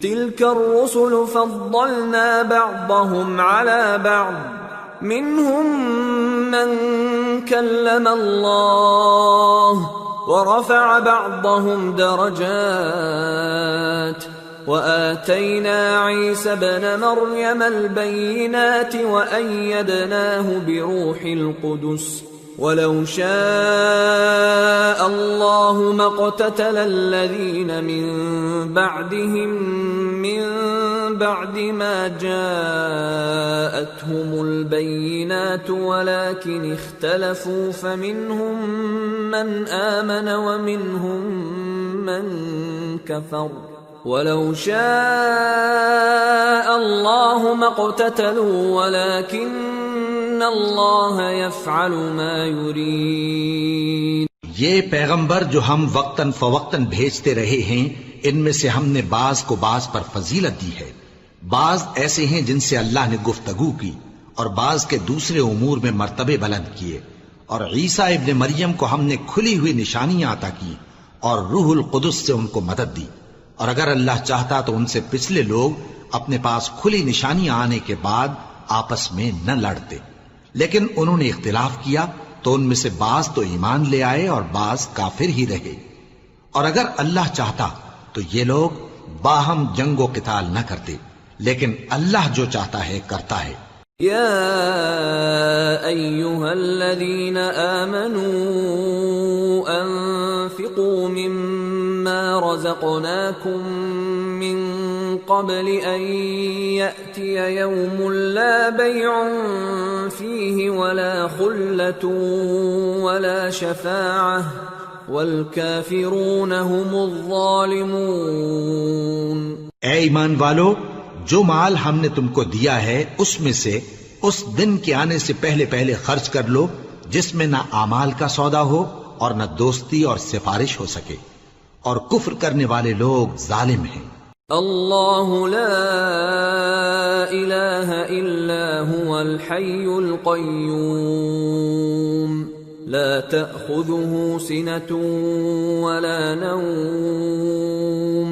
تلك الرسل فضلنا بعضهم على بعض منهم من كلم الله ورفع بعضهم درجات وآتينا عيسى ابن مريم البينات وأيدناه بروح القدس ولو شاء الله ما اقتتل الذين من بعدهم من بعد ما جاءتهم البينات ولكن اختلفوا فمنهم من آمن ومنهم من كفر ولو شاء الله ما اقتتلوا ولكن اللہ یفعل ما یرید۔ یہ پیغمبر جو ہم وقتاً فوقتاً بھیجتے رہے ہیں، ان میں سے ہم نے بعض کو بعض پر فضیلت دی ہے، بعض ایسے ہیں جن سے اللہ نے گفتگو کی، اور بعض کے دوسرے امور میں مرتبے بلند کیے، اور عیسیٰ ابن مریم کو ہم نے کھلی ہوئی نشانیاں عطا کی اور روح القدس سے ان کو مدد دی، اور اگر اللہ چاہتا تو ان سے پچھلے لوگ اپنے پاس کھلی نشانیاں آنے کے بعد آپس میں نہ لڑتے، لیکن انہوں نے اختلاف کیا تو ان میں سے بعض تو ایمان لے آئے اور بعض کافر ہی رہے، اور اگر اللہ چاہتا تو یہ لوگ باہم جنگ و قتال نہ کرتے، لیکن اللہ جو چاہتا ہے کرتا ہے۔ یا ایھا الذین آمنوا انفقوا مما رزقناکم من قبل ان یأتی یوم لا بیع فیہ ولا خلة ولا شفاعة والکافرون هم الظالمون۔ اے ایمان والو، جو مال ہم نے تم کو دیا ہے اس میں سے اس دن کے آنے سے پہلے پہلے خرچ کر لو جس میں نہ اعمال کا سودا ہو اور نہ دوستی اور سفارش ہو سکے، اور کفر کرنے والے لوگ ظالم ہیں۔ اللہ لا الہ الا هو الحی القیوم لا تأخذه سنة ولا نوم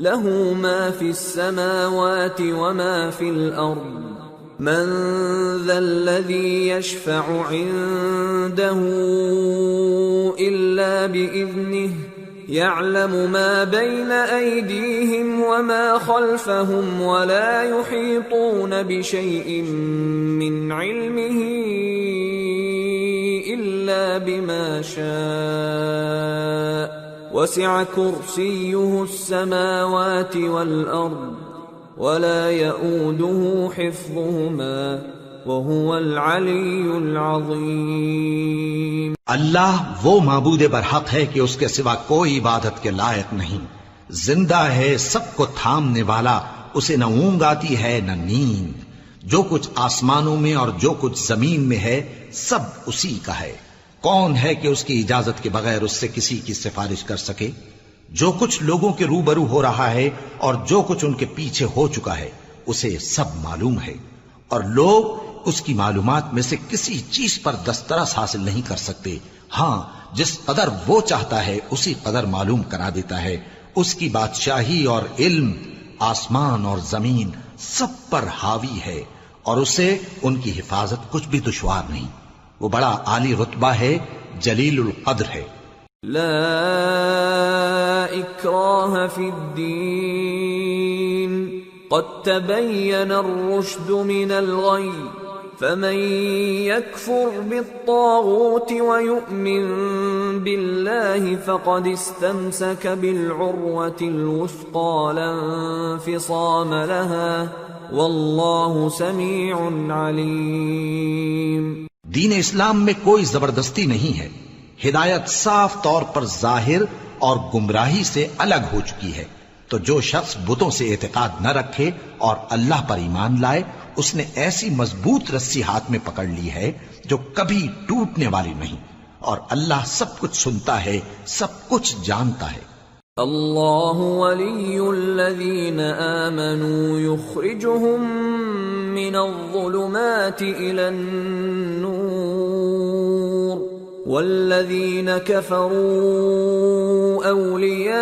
له ما في السماوات وما في الأرض من ذا الذي يشفع عنده إلا بإذنه يعلم ما بين أيديهم وما خلفهم ولا يحيطون بشيء من علمه إلا بما شاء وسع كرسيه السماوات والأرض ولا يؤوده حفظهما وهو العلی العظیم۔ اللہ وہ معبود برحق ہے کہ اس کے سوا کوئی عبادت کے لائق نہیں، زندہ ہے، سب کو تھامنے والا، اسے نہ اونگ آتی ہے نہ نیند، جو کچھ آسمانوں میں اور جو کچھ زمین میں ہے سب اسی کا ہے۔ کون ہے کہ اس کی اجازت کے بغیر اس سے کسی کی سفارش کر سکے؟ جو کچھ لوگوں کے روبرو ہو رہا ہے اور جو کچھ ان کے پیچھے ہو چکا ہے اسے سب معلوم ہے، اور لوگ اس کی معلومات میں سے کسی چیز پر دسترس حاصل نہیں کر سکتے، ہاں جس قدر وہ چاہتا ہے اسی قدر معلوم کرا دیتا ہے۔ اس کی بادشاہی اور علم آسمان اور زمین سب پر حاوی ہے، اور اسے ان کی حفاظت کچھ بھی دشوار نہیں، وہ بڑا عالی رتبہ ہے، جلیل القدر ہے۔ لا اکراہ فی الدین قد تبین الرشد من الغی فمن يكفر بالطاغوت ويؤمن بالله فقد استمسك بالعروة الوثقى لا انفصام لها والله سميع عليم۔ دین اسلام میں کوئی زبردستی نہیں ہے، ہدایت صاف طور پر ظاہر اور گمراہی سے الگ ہو چکی ہے، تو جو شخص بتوں سے اعتقاد نہ رکھے اور اللہ پر ایمان لائے اس نے ایسی مضبوط رسی ہاتھ میں پکڑ لی ہے جو کبھی ٹوٹنے والی نہیں، اور اللہ سب کچھ سنتا ہے، سب کچھ جانتا ہے۔ اللہ ولی الذین آمنوا یخرجهم من الظلمات الى النور والذین کفروا اولیاؤهم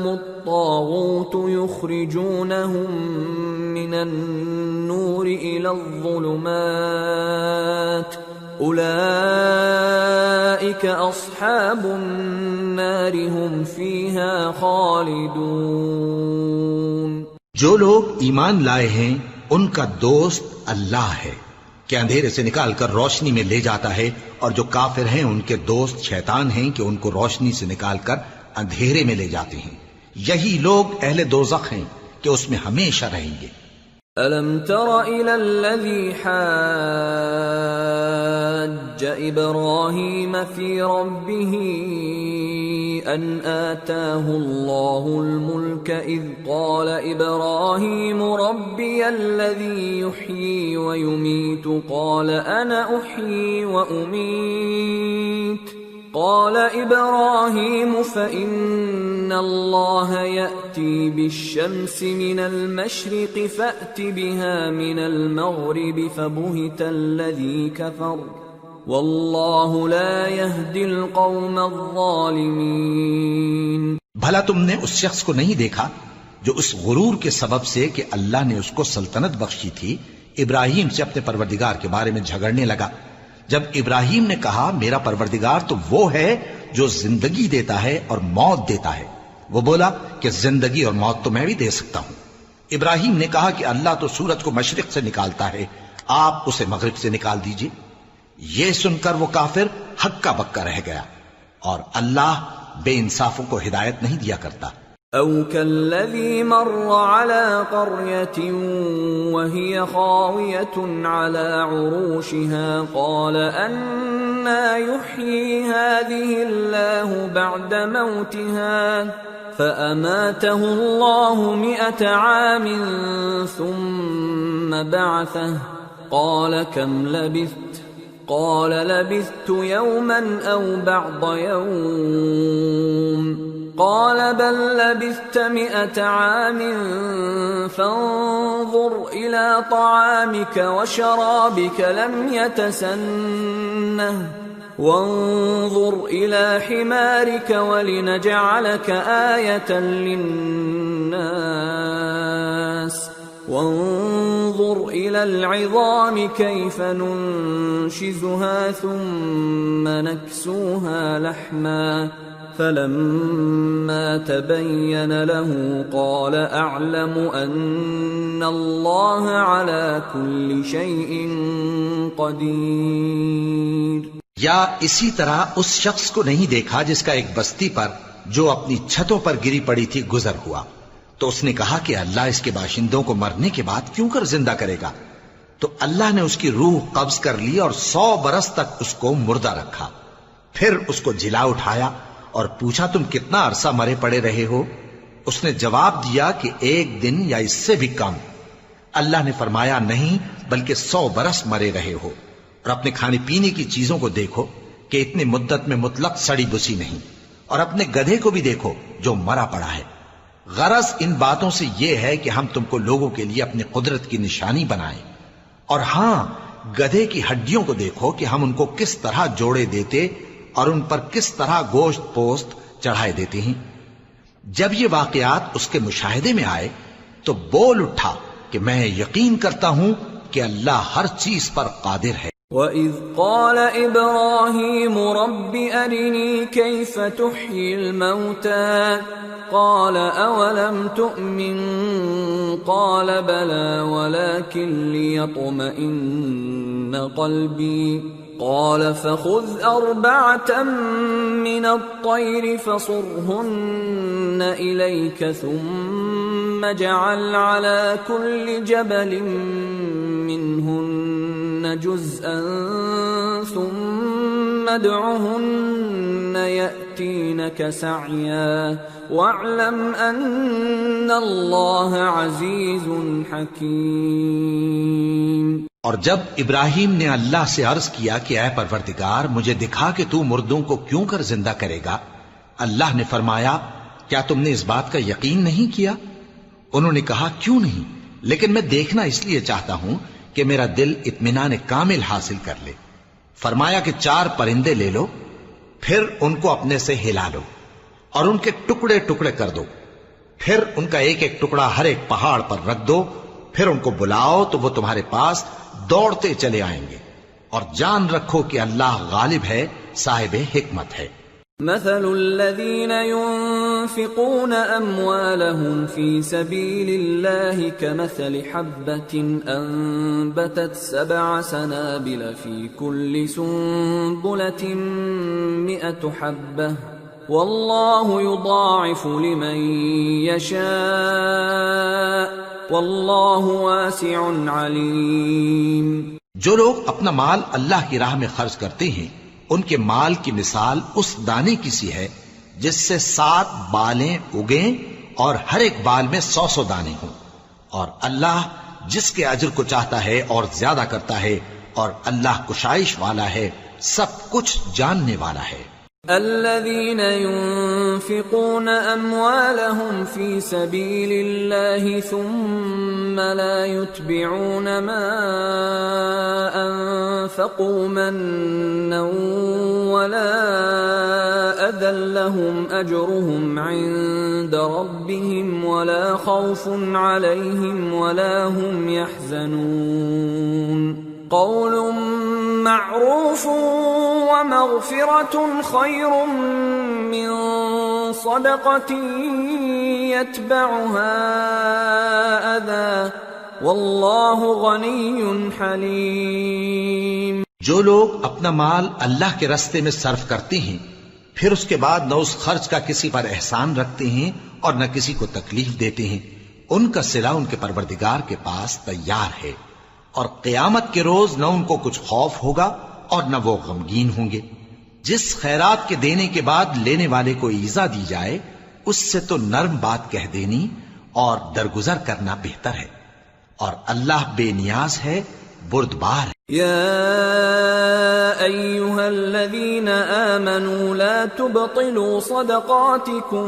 الطاغوت الطاغوت يخرجونهم من النور إلى الظلمات أولئك أصحاب النار هم فيها خالدون۔ جو لوگ ایمان لائے ہیں ان کا دوست اللہ ہے کہ اندھیرے سے نکال کر روشنی میں لے جاتا ہے، اور جو کافر ہیں ان کے دوست شیطان ہیں کہ ان کو روشنی سے نکال کر اندھیرے میں لے جاتے ہیں۔ یہی لوگ اہل دوزخ ہیں کہ اس میں ہمیشہ رہیں گے۔ أَلَمْ تَرَ إِلَى الَّذِي حَاجَّ إِبْرَاهِيمَ فِي رَبِّهِ أَنْ آتَاهُ اللَّهُ الْمُلْكَ إِذْ قَالَ إِبْرَاهِيمُ رَبِّيَ الَّذِي يُحْيِي وَيُمِيتُ قَالَ أَنَا أُحْيِي وَأُمِيتُ قال إبراهيم فإن الله يأتي بالشمس من المشرق فأت بها من المغرب فبهت الذي كفر والله لا يهدي القوم الظالمين۔ بھلا تم نے اس شخص کو نہیں دیکھا جو اس غرور کے سبب سے کہ اللہ نے اس کو سلطنت بخشی تھی ابراہیم سے اپنے پروردگار کے بارے میں جھگڑنے لگا؟ جب ابراہیم نے کہا میرا پروردگار تو وہ ہے جو زندگی دیتا ہے اور موت دیتا ہے، وہ بولا کہ زندگی اور موت تو میں بھی دے سکتا ہوں۔ ابراہیم نے کہا کہ اللہ تو سورج کو مشرق سے نکالتا ہے، آپ اسے مغرب سے نکال دیجئے۔ یہ سن کر وہ کافر ہکا بکا رہ گیا، اور اللہ بے انصافوں کو ہدایت نہیں دیا کرتا۔ أَوْ كَالَّذِي مَرَّ عَلَى قَرْيَةٍ وَهِيَ خَاوِيَةٌ عَلَى عُرُوشِهَا قَالَ أَنَّى يُحْيِي هَذِهِ اللَّهُ بَعْدَ مَوْتِهَا فَأَمَاتَهُ اللَّهُ 100 عَامٍ ثُمَّ بَعَثَهُ قَالَ كَمْ لَبِثْتَ قَالَ لَبِثْتُ يَوْمًا أَوْ بَعْضَ يَوْمٍ قال بل لبثت 100 عام فانظر إلى طعامك وشرابك لم يتسنه وانظر إلى حمارك ولنجعلك آية للناس وانظر إلى العظام كيف ننشزها ثم نكسوها لحما فلما تبين له قال أعلم أن الله على كل شيء قدير۔ یا اسی طرح اس شخص کو نہیں دیکھا جس کا ایک بستی پر جو اپنی چھتوں پر گری پڑی تھی گزر ہوا، تو اس نے کہا کہ اللہ اس کے باشندوں کو مرنے کے بعد کیوں کر زندہ کرے گا؟ تو اللہ نے اس کی روح قبض کر لی اور 100 برس تک اس کو مردہ رکھا، پھر اس کو جلا اٹھایا اور پوچھا تم کتنا عرصہ مرے پڑے رہے ہو؟ اس نے جواب دیا کہ 1 دن یا اس سے بھی کم۔ اللہ نے فرمایا نہیں بلکہ 100 برس مرے رہے ہو، اور اپنے کھانے پینے کی چیزوں کو دیکھو کہ اتنی مدت میں مطلق سڑی بسی نہیں، اور اپنے گدھے کو بھی دیکھو جو مرا پڑا ہے۔ غرض ان باتوں سے یہ ہے کہ ہم تم کو لوگوں کے لیے اپنی قدرت کی نشانی بنائیں، اور ہاں گدھے کی ہڈیوں کو دیکھو کہ ہم ان کو کس طرح جوڑے دیتے اور ان پر کس طرح گوشت پوست چڑھائے دیتے ہیں۔ جب یہ واقعات اس کے مشاہدے میں آئے تو بول اٹھا کہ میں یقین کرتا ہوں کہ اللہ ہر چیز پر قادر ہے۔ وَإِذْ قَالَ إِبْرَاهِيمُ رَبِّ أَرِنِي كَيْفَ تُحْيِي الْمَوْتَى قَالَ أَوَلَمْ تُؤْمِنْ قَالَ بَلَى وَلَكِنْ لِيَطْمَئِنَّ قَلْبِي قال فخذ 4 من الطير فصرهن إليك ثم اجعل على كل جبل منهن جزءا ثم ادعهن يأتينك سعيا واعلم أن الله عزيز حكيم۔ اور جب ابراہیم نے اللہ سے عرض کیا کہ اے پروردگار مجھے دکھا کہ تو مردوں کو کیوں کر زندہ کرے گا، اللہ نے فرمایا کیا تم نے اس بات کا یقین نہیں کیا؟ انہوں نے کہا کیوں نہیں، لیکن میں دیکھنا اس لیے چاہتا ہوں کہ میرا دل اطمینان کامل حاصل کر لے۔ فرمایا کہ 4 پرندے لے لو، پھر ان کو اپنے سے ہلا لو اور ان کے ٹکڑے ٹکڑے کر دو، پھر ان کا ایک ایک ٹکڑا ہر ایک پہاڑ پر رکھ دو، پھر ان کو بلاؤ تو وہ تمہارے پاس دوڑتے چلے آئیں گے، اور جان رکھو کہ اللہ غالب ہے، صاحب حکمت ہے۔ مثل الذين ينفقون أموالهم في سبيل الله كمثل حبة أنبتت 7 سنابل في كل سنبلة 100 حبة والله يضاعف لمن يشاء والله واسع عليم۔ جو لوگ اپنا مال اللہ کی راہ میں خرچ کرتے ہیں ان کے مال کی مثال اس دانے کی سی ہے جس سے 7 بالیں اگیں اور ہر ایک بال میں 100 دانے ہوں، اور اللہ جس کے اجر کو چاہتا ہے اور زیادہ کرتا ہے، اور اللہ کشائش والا ہے، سب کچھ جاننے والا ہے۔ الذين ينفقون أموالهم في سبيل الله ثم لا يتبعون ما أنفقوا منا ولا أذى لهم أجرهم عند ربهم ولا خوف عليهم ولا هم يحزنون قول معروف ومغفرة خير من صدقة يتبعها أذى والله غني حليم۔ جو لوگ اپنا مال اللہ کے راستے میں صرف کرتے ہیں پھر اس کے بعد نہ اس خرچ کا کسی پر احسان رکھتے ہیں اور نہ کسی کو تکلیف دیتے ہیں، ان کا صلہ ان کے پروردگار کے پاس تیار ہے، اور قیامت کے روز نہ ان کو کچھ خوف ہوگا اور نہ وہ غمگین ہوں گے۔ جس خیرات کے دینے کے بعد لینے والے کو ایذا دی جائے اس سے تو نرم بات کہہ دینی اور درگزر کرنا بہتر ہے، اور اللہ بے نیاز ہے، بردبار ہے۔ يا أيها الذين آمنوا لا تبطلوا صدقاتكم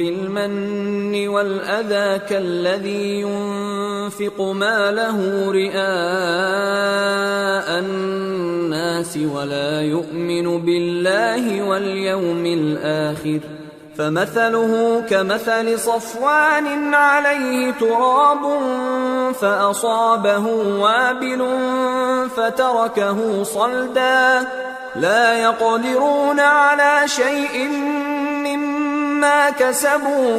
بالمن والأذى كالذي ينفق ماله رئاء الناس ولا يؤمن بالله واليوم الآخر فمثله كمثل صفوان عليه تراب فأصابه وابل فتركه صلدا لا يقدرون على شيء مما كسبوا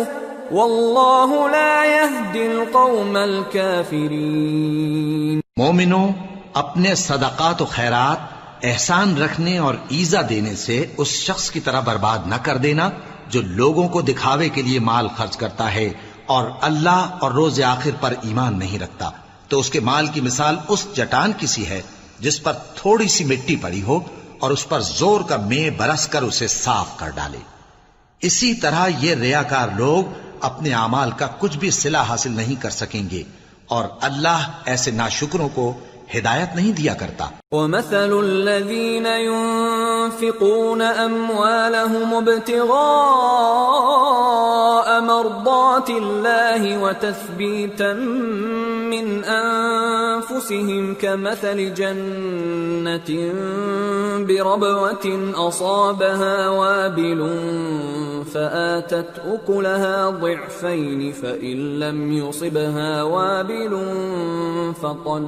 والله لا يهدي القوم الكافرين۔ مومنوں، اپنے صدقات و خیرات احسان رکھنے اور ایذا دینے سے اس شخص کی طرح برباد نہ کر دینا جو لوگوں کو دکھاوے کے لیے مال خرچ کرتا ہے اور اللہ اور روز آخر پر ایمان نہیں رکھتا، تو اس کے مال کی مثال اس چٹان کی سی ہے جس پر تھوڑی سی مٹی پڑی ہو اور اس پر زور کا مے برس کر اسے صاف کر ڈالے۔ اسی طرح یہ ریاکار لوگ اپنے اعمال کا کچھ بھی صلہ حاصل نہیں کر سکیں گے، اور اللہ ایسے ناشکروں کو ہدایت نہیں دیا کرتا۔ وَمَثَلُ الَّذِينَ يُنفِقُونَ أَمْوَالَهُمُ ابْتِغَاءَ مَرْضَاتِ اللَّهِ وَتَثْبِيتًا مِّنْ أَنفُسِهِمْ كَمَثَلِ جَنَّةٍ بِرَبْوَةٍ أَصَابَهَا وَابِلٌ فَآتَتْ أُكُلَهَا ضِعْفَيْنِ فَإِن لَّمْ يُصِبْهَا وَابِلٌ فَطَلٌّ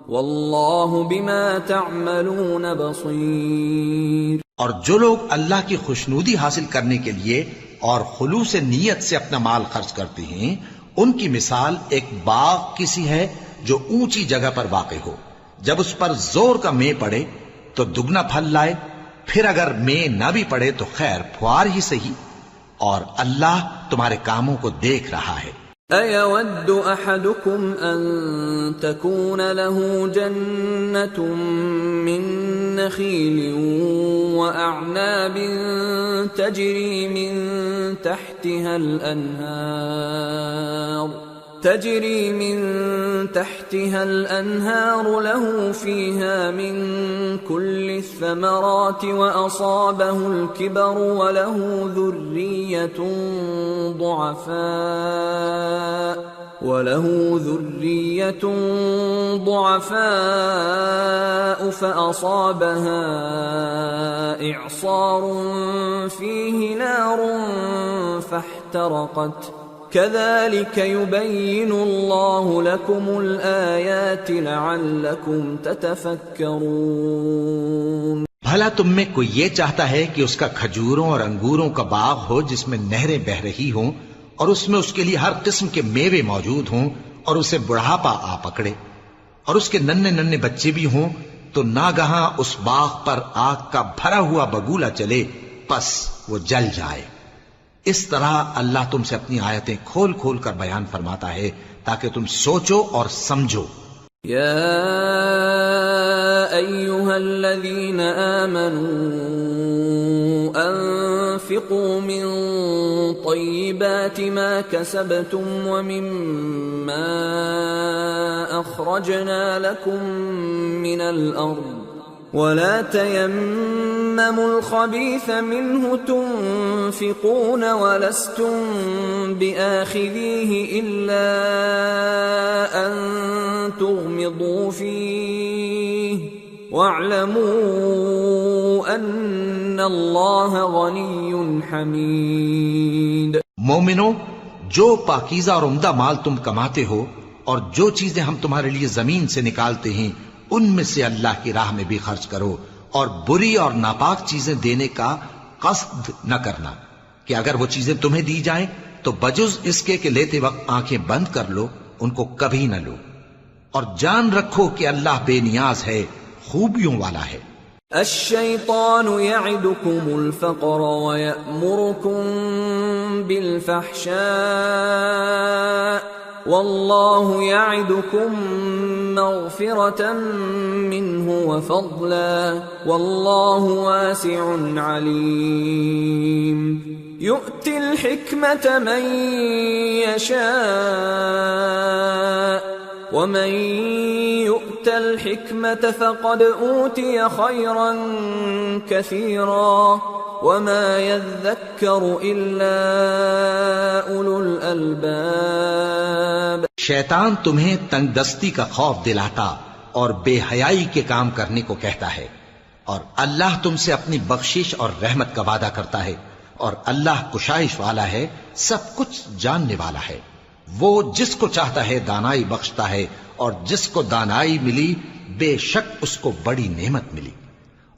واللہ بما تعملون بصیر۔ اور جو لوگ اللہ کی خوشنودی حاصل کرنے کے لیے اور خلوص نیت سے اپنا مال خرچ کرتے ہیں ان کی مثال ایک باغ کی سی ہے جو اونچی جگہ پر واقع ہو، جب اس پر زور کا مے پڑے تو دگنا پھل لائے، پھر اگر مے نہ بھی پڑے تو خیر پھوار ہی صحیح، اور اللہ تمہارے کاموں کو دیکھ رہا ہے۔ أَيَوَدُّ أَحَدُكُمْ أَن تَكُونَ لَهُ جَنَّةٌ مِّن نَّخِيلٍ وَأَعْنَابٍ تَجْرِي مِن تحتها الأنهار له فيها من كل الثمرات وأصابه الكبر وله ذرية ضعفاء فأصابها إعصار فيه نار فاحترقت كذلك يبين الله لكم الآيات لعلكم تتفكرون۔ بھلا تم میں کوئی یہ چاہتا ہے کہ اس کا کھجوروں اور انگوروں کا باغ ہو جس میں نہریں بہ رہی ہوں اور اس میں اس کے لیے ہر قسم کے میوے موجود ہوں اور اسے بڑھاپا آ پکڑے اور اس کے ننھے ننھے بچے بھی ہوں تو ناگہاں اس باغ پر آگ کا بھرا ہوا بگولا چلے پس وہ جل جائے۔ اس طرح اللہ تم سے اپنی آیتیں کھول کھول کر بیان فرماتا ہے تاکہ تم سوچو اور سمجھو۔ يا أيها الذين آمنوا أنفقوا من طيبات ما كسبتم ومما أخرجنا لكم من الأرض ولا تيمموا الخبيث منه تنفقون ولستم بآخذيه إلا أن تغمضوا فيه واعلموا أن الله غني حميد۔ مومنو، جو پاکیزہ اور عمدہ مال تم کماتے ہو اور جو چیزیں ہم تمہارے لیے زمین سے نکالتے ہیں ان میں سے اللہ کی راہ میں بھی خرچ کرو اور بری اور ناپاک چیزیں دینے کا قصد نہ کرنا کہ اگر وہ چیزیں تمہیں دی جائیں تو بجز اس کے کہ لیتے وقت آنکھیں بند کر لو ان کو کبھی نہ لو، اور جان رکھو کہ اللہ بے نیاز ہے، خوبیوں والا ہے۔ الشیطان یعدکم الفقر ویأمرکم بالفحشاء واللہ یعدکم مغفرة منہ وفضلا واللہ واسع علیم۔ یؤتی الحکمة من یشاء ومن يؤت الحكمة فقد أوتي خيرا كثيرا وما يذكر إلا أولو الألباب۔ شیطان تمہیں تنگ دستی کا خوف دلاتا اور بے حیائی کے کام کرنے کو کہتا ہے، اور اللہ تم سے اپنی بخشش اور رحمت کا وعدہ کرتا ہے، اور اللہ کشائش والا ہے، سب کچھ جاننے والا ہے۔ وہ جس کو چاہتا ہے دانائی بخشتا ہے، اور جس کو دانائی ملی بے شک اس کو بڑی نعمت ملی،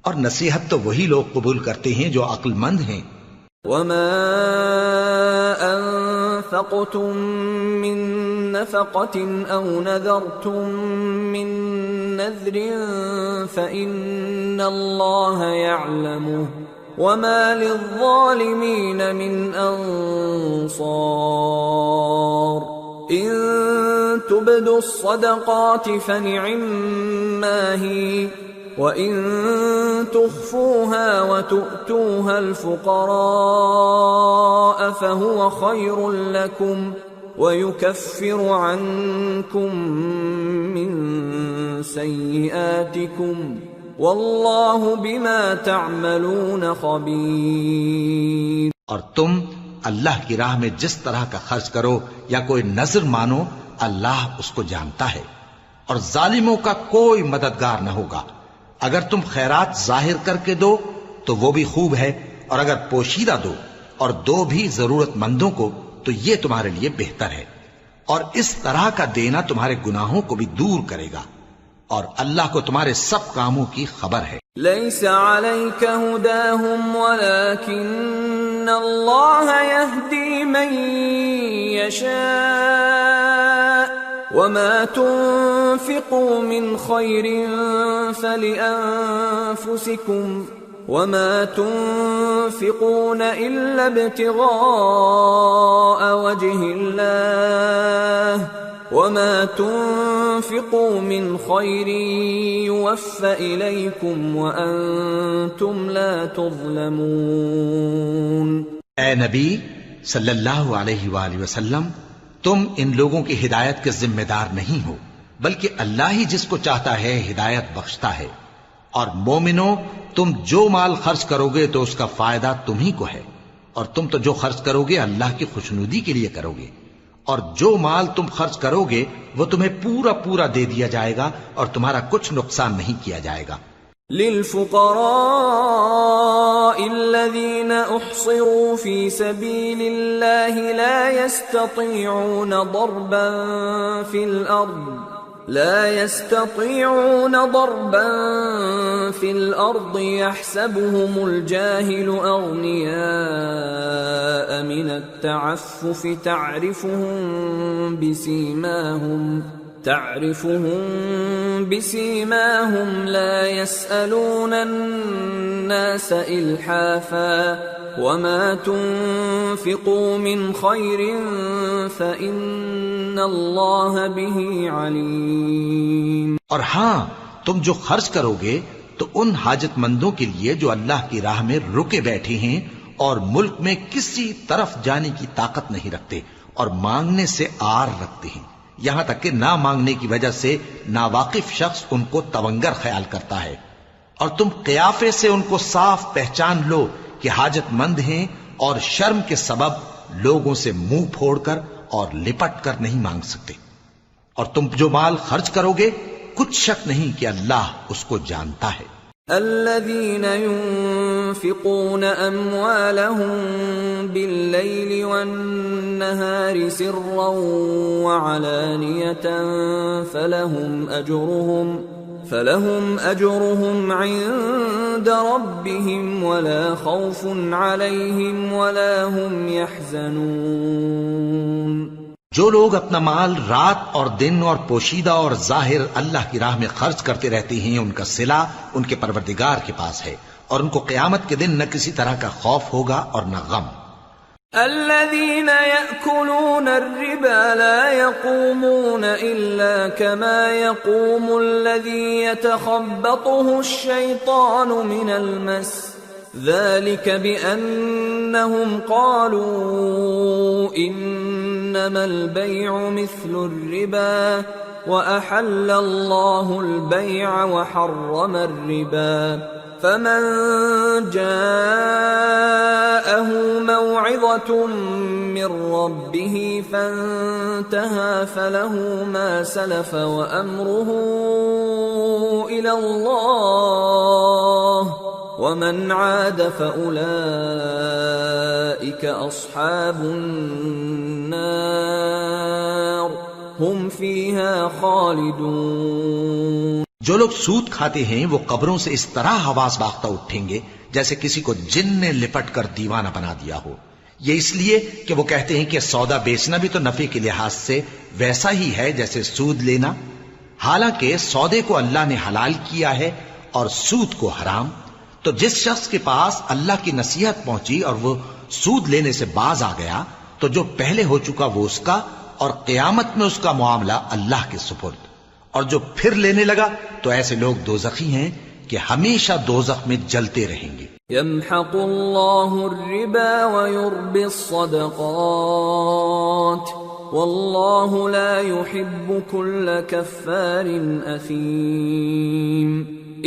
اور نصیحت تو وہی لوگ قبول کرتے ہیں جو عقل مند ہیں۔ وما انفقتم من نفقة او نذرتم من نذر فإن الله يعلمه وما للظالمين من انصار۔ ان تبدوا الصدقات فنعما هي وَإِن تُخْفُوهَا وَتُؤْتُوهَا الْفُقَرَاءَ فَهُوَ خَيْرٌ لَكُمْ وَيُكَفِّرُ عَنكُم مِّن سَيِّئَاتِكُمْ وَاللَّهُ بِمَا تَعْمَلُونَ خَبِيرٌ۔ اور تم اللہ کی راہ میں جس طرح کا خرچ کرو یا کوئی نذر مانو، اللہ اس کو جانتا ہے، اور ظالموں کا کوئی مددگار نہ ہوگا۔ اگر تم خیرات ظاہر کر کے دو تو وہ بھی خوب ہے، اور اگر پوشیدہ دو اور دو بھی ضرورت مندوں کو تو یہ تمہارے لیے بہتر ہے، اور اس طرح کا دینا تمہارے گناہوں کو بھی دور کرے گا، اور اللہ کو تمہارے سب کاموں کی خبر ہے۔ لیس علیک ھداھم ولکن اللہ یہدی من یشاء وما تنفقوا من خیر فلأنفسکم وما تنفقون الا ابتغاء وجه اللہ وما تنفقوا من خیر یوفى الیکم وانتم لا تظلمون۔ اے نبی صلی اللہ علیہ وآلہ وسلم، تم ان لوگوں کی ہدایت کے ذمہ دار نہیں ہو، بلکہ اللہ ہی جس کو چاہتا ہے ہدایت بخشتا ہے۔ اور مومنو، تم جو مال خرچ کرو گے تو اس کا فائدہ تم ہی کو ہے، اور تم تو جو خرچ کرو گے اللہ کی خوشنودی کے لیے کرو گے، اور جو مال تم خرچ کرو گے وہ تمہیں پورا پورا دے دیا جائے گا اور تمہارا کچھ نقصان نہیں کیا جائے گا۔ للفقراء الذين احصروا في سبيل الله لا يستطيعون ضربا في الأرض يحسبهم الجاهل أغنياء من التعفف تعرفهم بسيماهم لا يسألون الناس إلحافا وما تنفقوا من خير فإن الله به عليم۔ اور ہاں، تم جو خرچ کرو گے تو ان حاجت مندوں کے لیے جو اللہ کی راہ میں رکے بیٹھے ہیں اور ملک میں کسی طرف جانے کی طاقت نہیں رکھتے اور مانگنے سے آر رکھتے ہیں، یہاں تک کہ نہ مانگنے کی وجہ سے ناواقف شخص ان کو تونگر خیال کرتا ہے، اور تم قیافے سے ان کو صاف پہچان لو کہ حاجت مند ہیں اور شرم کے سبب لوگوں سے منہ پھوڑ کر اور لپٹ کر نہیں مانگ سکتے۔ اور تم جو مال خرچ کرو گے کچھ شک نہیں کہ اللہ اس کو جانتا ہے۔ الذين ينفقون أموالهم بالليل والنهار سرا وعلانية فلهم أجرهم عند ربهم ولا خوف عليهم ولا هم يحزنون۔ جو لوگ اپنا مال رات اور دن اور پوشیدہ اور ظاہر اللہ کی راہ میں خرچ کرتے رہتے ہیں، ان کا صلہ ان کے پروردگار کے پاس ہے، اور ان کو قیامت کے دن نہ کسی طرح کا خوف ہوگا اور نہ غم۔ الذين يأكلون الربا لا يقومون إلا كما يقوم الذي يتخبطه الشيطان من المس، ذلك بأنهم قالوا إنما البيع مثل الربا وأحل الله البيع وحرم الربا، فمن جاءه موعظة من ربه فانتهى فله ما سلف وأمره إلى الله ومن عاد فأولئك أصحاب النار هم فيها خالدون۔ جو لوگ سود کھاتے ہیں وہ قبروں سے اس طرح حواس باختہ اٹھیں گے جیسے کسی کو جن نے لپٹ کر دیوانہ بنا دیا ہو، یہ اس لیے کہ وہ کہتے ہیں کہ سودا بیچنا بھی تو نفع کے لحاظ سے ویسا ہی ہے جیسے سود لینا، حالانکہ سودے کو اللہ نے حلال کیا ہے اور سود کو حرام۔ تو جس شخص کے پاس اللہ کی نصیحت پہنچی اور وہ سود لینے سے باز آ گیا تو جو پہلے ہو چکا وہ اس کا، اور قیامت میں اس کا معاملہ اللہ کے سپرد۔ اور جو پھر لینے لگا تو ایسے لوگ دوزخی ہیں کہ ہمیشہ دوزخ میں جلتے رہیں گے۔ يمحق الله الربا ويربي الصدقات والله لا يحب كل كفار أثيم۔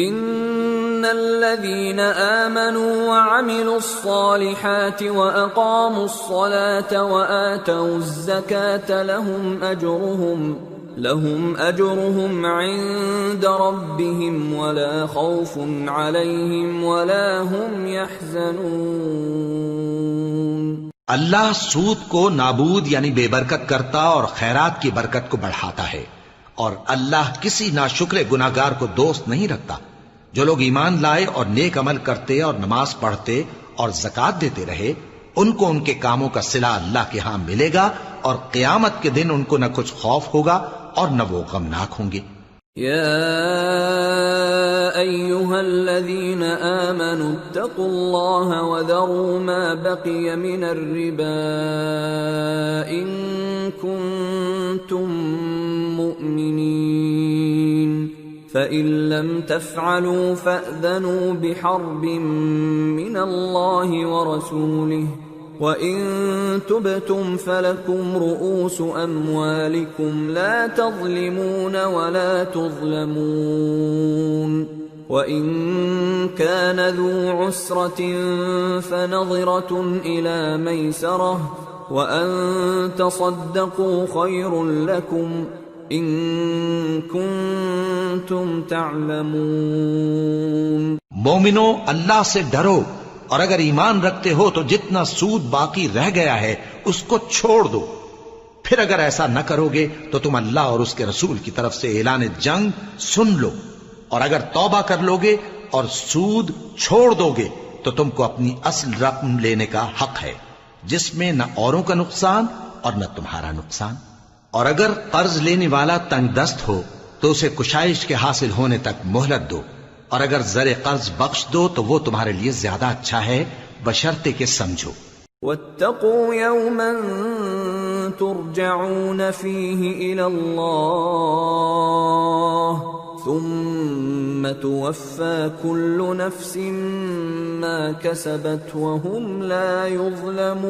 إن الذين آمنوا وعملوا الصالحات وأقاموا الصلاة وآتوا الزكاة لهم أجرهم عند ربهم ولا خوف عليهم ولا هم يحزنون۔ اللہ سود کو نابود یعنی بے برکت کرتا اور خیرات کی برکت کو بڑھاتا ہے، اور اللہ کسی ناشکر گناہگار کو دوست نہیں رکھتا۔ جو لوگ ایمان لائے اور نیک عمل کرتے اور نماز پڑھتے اور زکوٰۃ دیتے رہے، ان کو ان کے کاموں کا صلہ اللہ کے ہاں ملے گا، اور قیامت کے دن ان کو نہ کچھ خوف ہوگا اور نہ وہ غمناک ہوں گے۔ يا أيها الذين آمنوا اتقوا الله وذروا ما بقي من الربا إن كنتم مؤمنين فإن لم تفعلوا فأذنوا بحرب من الله ورسوله وَإِن تُبْتُمْ فَلَكُمْ رُؤُوسُ أَمْوَالِكُمْ لَا تَظْلِمُونَ وَلَا تُظْلَمُونَ وَإِن كَانَ ذُو عُسْرَةٍ فَنَظِرَةٌ إِلَى مَيْسَرَةٍ وَأَن تَصَدَّقُوا خَيْرٌ لَكُمْ إِن كُنتُمْ تَعْلَمُونَ۔ مومنو، اللہ سے ڈرو اور اگر ایمان رکھتے ہو تو جتنا سود باقی رہ گیا ہے اس کو چھوڑ دو. پھر اگر ایسا نہ کرو گے تو تم اللہ اور اس کے رسول کی طرف سے اعلان جنگ سن لو. اور اگر توبہ کر لو گے اور سود چھوڑ دو گے تو تم کو اپنی اصل رقم لینے کا حق ہے، جس میں نہ اوروں کا نقصان اور نہ تمہارا نقصان. اور اگر قرض لینے والا تنگ دست ہو تو اسے کشائش کے حاصل ہونے تک مہلت دو، اور اگر زر قرض بخش دو تو وہ تمہارے لیے زیادہ اچھا ہے، بشرطے کہ سمجھو. واتقوا يوما ترجعون فيه إلى الله ثم توفى كل نفس ما كسبت وهم لا يظلمون.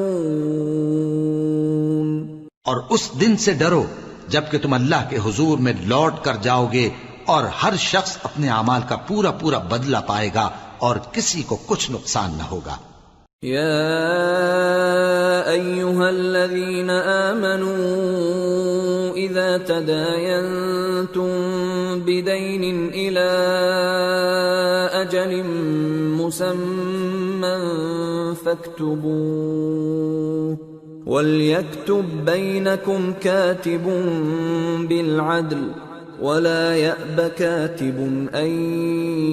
اور اس دن سے ڈرو جب کہ تم اللہ کے حضور میں لوٹ کر جاؤ گے اور ہر شخص اپنے اعمال کا پورا پورا بدلہ پائے گا اور کسی کو کچھ نقصان نہ ہوگا. يا أيها الذين آمنوا إذا تداينتم بدين إلى أجل مسمى فاكتبوه وليكتب بينكم كاتب بالعدل ولا يأب كاتب أن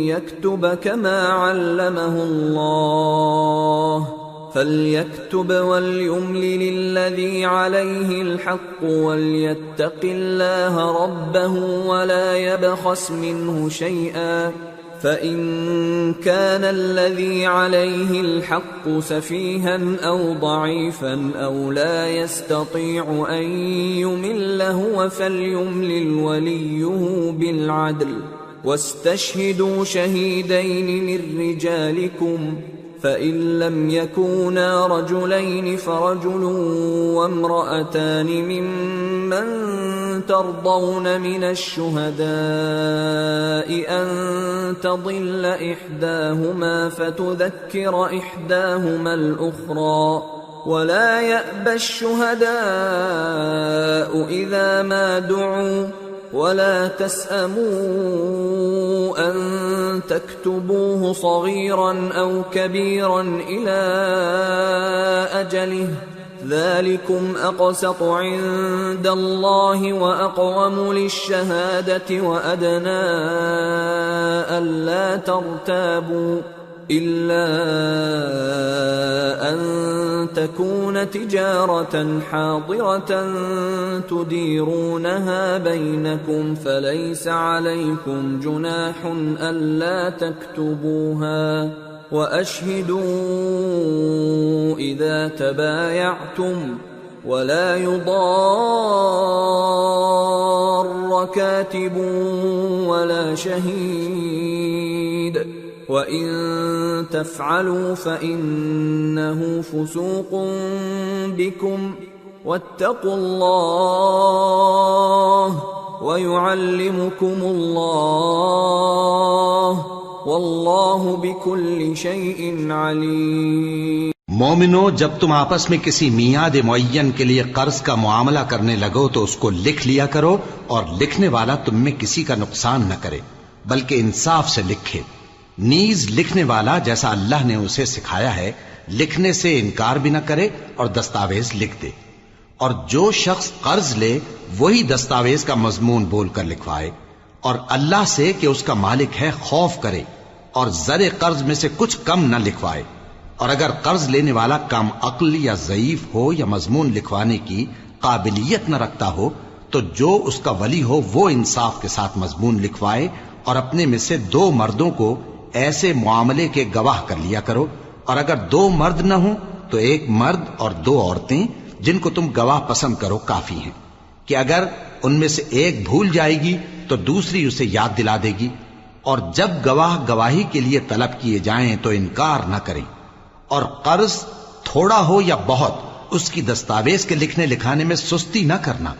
يكتب كما علمه الله فليكتب وليملل الذي عليه الحق وليتق الله ربه ولا يبخس منه شيئا فإن كان الذي عليه الحق سفيها أو ضعيفا أو لا يستطيع أن يمل هو فليملل وليه بالعدل واستشهدوا شهيدين من رجالكم فإن لم يكونا رجلين فرجل وامرأتان ممن ترضون من الشهداء أن تضل إحداهما فتذكر إحداهما الأخرى ولا يأبى الشهداء إذا ما دعوا ولا تسأموا أن تكتبوه صغيرا أو كبيرا إلى أجله ذلكم أقسط عند الله وأقوم للشهادة وأدنى ألا ترتابوا إلا أن تكون تجارة حاضرة تديرونها بينكم فليس عليكم جناح ألا تكتبوها وأشهدوا إذا تبايعتم ولا يضار كاتب ولا شهيد وَإِن تَفْعَلُوا فَإِنَّهُ فُسُوقٌ بِكُمْ وَاتَّقُوا اللَّهَ وَيُعَلِّمُكُمُ اللَّهُ وَاللَّهُ بِكُلِّ شَيْءٍ عَلِيمٌ. مومنو، جب تم آپس میں کسی میعاد معین کے لیے قرض کا معاملہ کرنے لگو تو اس کو لکھ لیا کرو، اور لکھنے والا تم میں کسی کا نقصان نہ کرے بلکہ انصاف سے لکھے. نیز لکھنے والا جیسا اللہ نے اسے سکھایا ہے لکھنے سے انکار بھی نہ کرے اور دستاویز لکھ دے. اور جو شخص قرض لے وہی دستاویز کا مضمون بول کر لکھوائے، اور اللہ سے کہ اس کا مالک ہے خوف کرے، اور زر قرض میں سے کچھ کم نہ لکھوائے. اور اگر قرض لینے والا کم عقل یا ضعیف ہو یا مضمون لکھوانے کی قابلیت نہ رکھتا ہو تو جو اس کا ولی ہو وہ انصاف کے ساتھ مضمون لکھوائے، اور اپنے میں سے 2 مردوں کو ایسے معاملے کے گواہ کر لیا کرو. اور اگر 2 مرد نہ ہوں تو 1 مرد اور 2 عورتیں جن کو تم گواہ پسند کرو کافی ہیں، کہ اگر ان میں سے ایک بھول جائے گی تو دوسری اسے یاد دلا دے گی. اور جب گواہ گواہی کے لیے طلب کیے جائیں تو انکار نہ کریں. اور قرض تھوڑا ہو یا بہت اس کی دستاویز کے لکھنے لکھانے میں سستی نہ کرنا.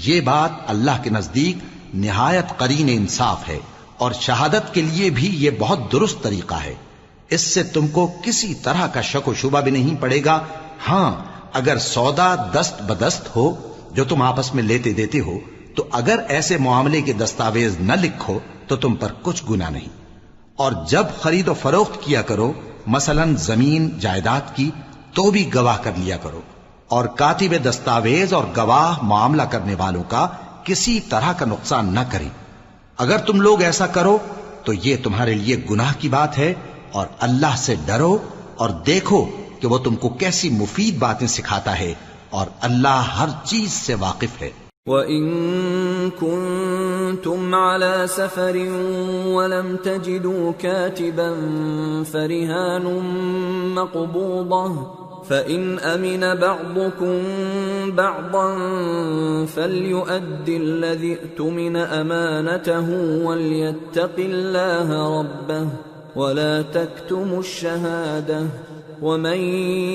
یہ بات اللہ کے نزدیک نہایت قرین انصاف ہے، اور شہادت کے لیے بھی یہ بہت درست طریقہ ہے. اس سے تم کو کسی طرح کا شک و شبہ بھی نہیں پڑے گا. ہاں، اگر سودا دست بدست ہو جو تم آپس میں لیتے دیتے ہو تو اگر ایسے معاملے کے دستاویز نہ لکھو تو تم پر کچھ گناہ نہیں. اور جب خرید و فروخت کیا کرو مثلاً زمین جائیداد کی، تو بھی گواہ کر لیا کرو، اور کاتب دستاویز اور گواہ معاملہ کرنے والوں کا کسی طرح کا نقصان نہ کریں۔ اگر تم لوگ ایسا کرو تو یہ تمہارے لیے گناہ کی بات ہے، اور اللہ سے ڈرو اور دیکھو کہ وہ تم کو کیسی مفید باتیں سکھاتا ہے، اور اللہ ہر چیز سے واقف ہے۔ وَإِن كُنتُمْ عَلَى سَفَرٍ وَلَمْ تَجِدُوا كَاتِبًا فَرِهَانٌ مَّقْبُوضَةٌ فَإِنْ أَمِنَ بَعْضُكُمْ بَعْضًا فَلْيُؤَدِّ الَّذِي اؤْتُمِنَ أَمَانَتَهُ وَلْيَتَّقِ اللَّهَ رَبَّهُ وَلَا تَكْتُمُوا الشَّهَادَةَ وَمَن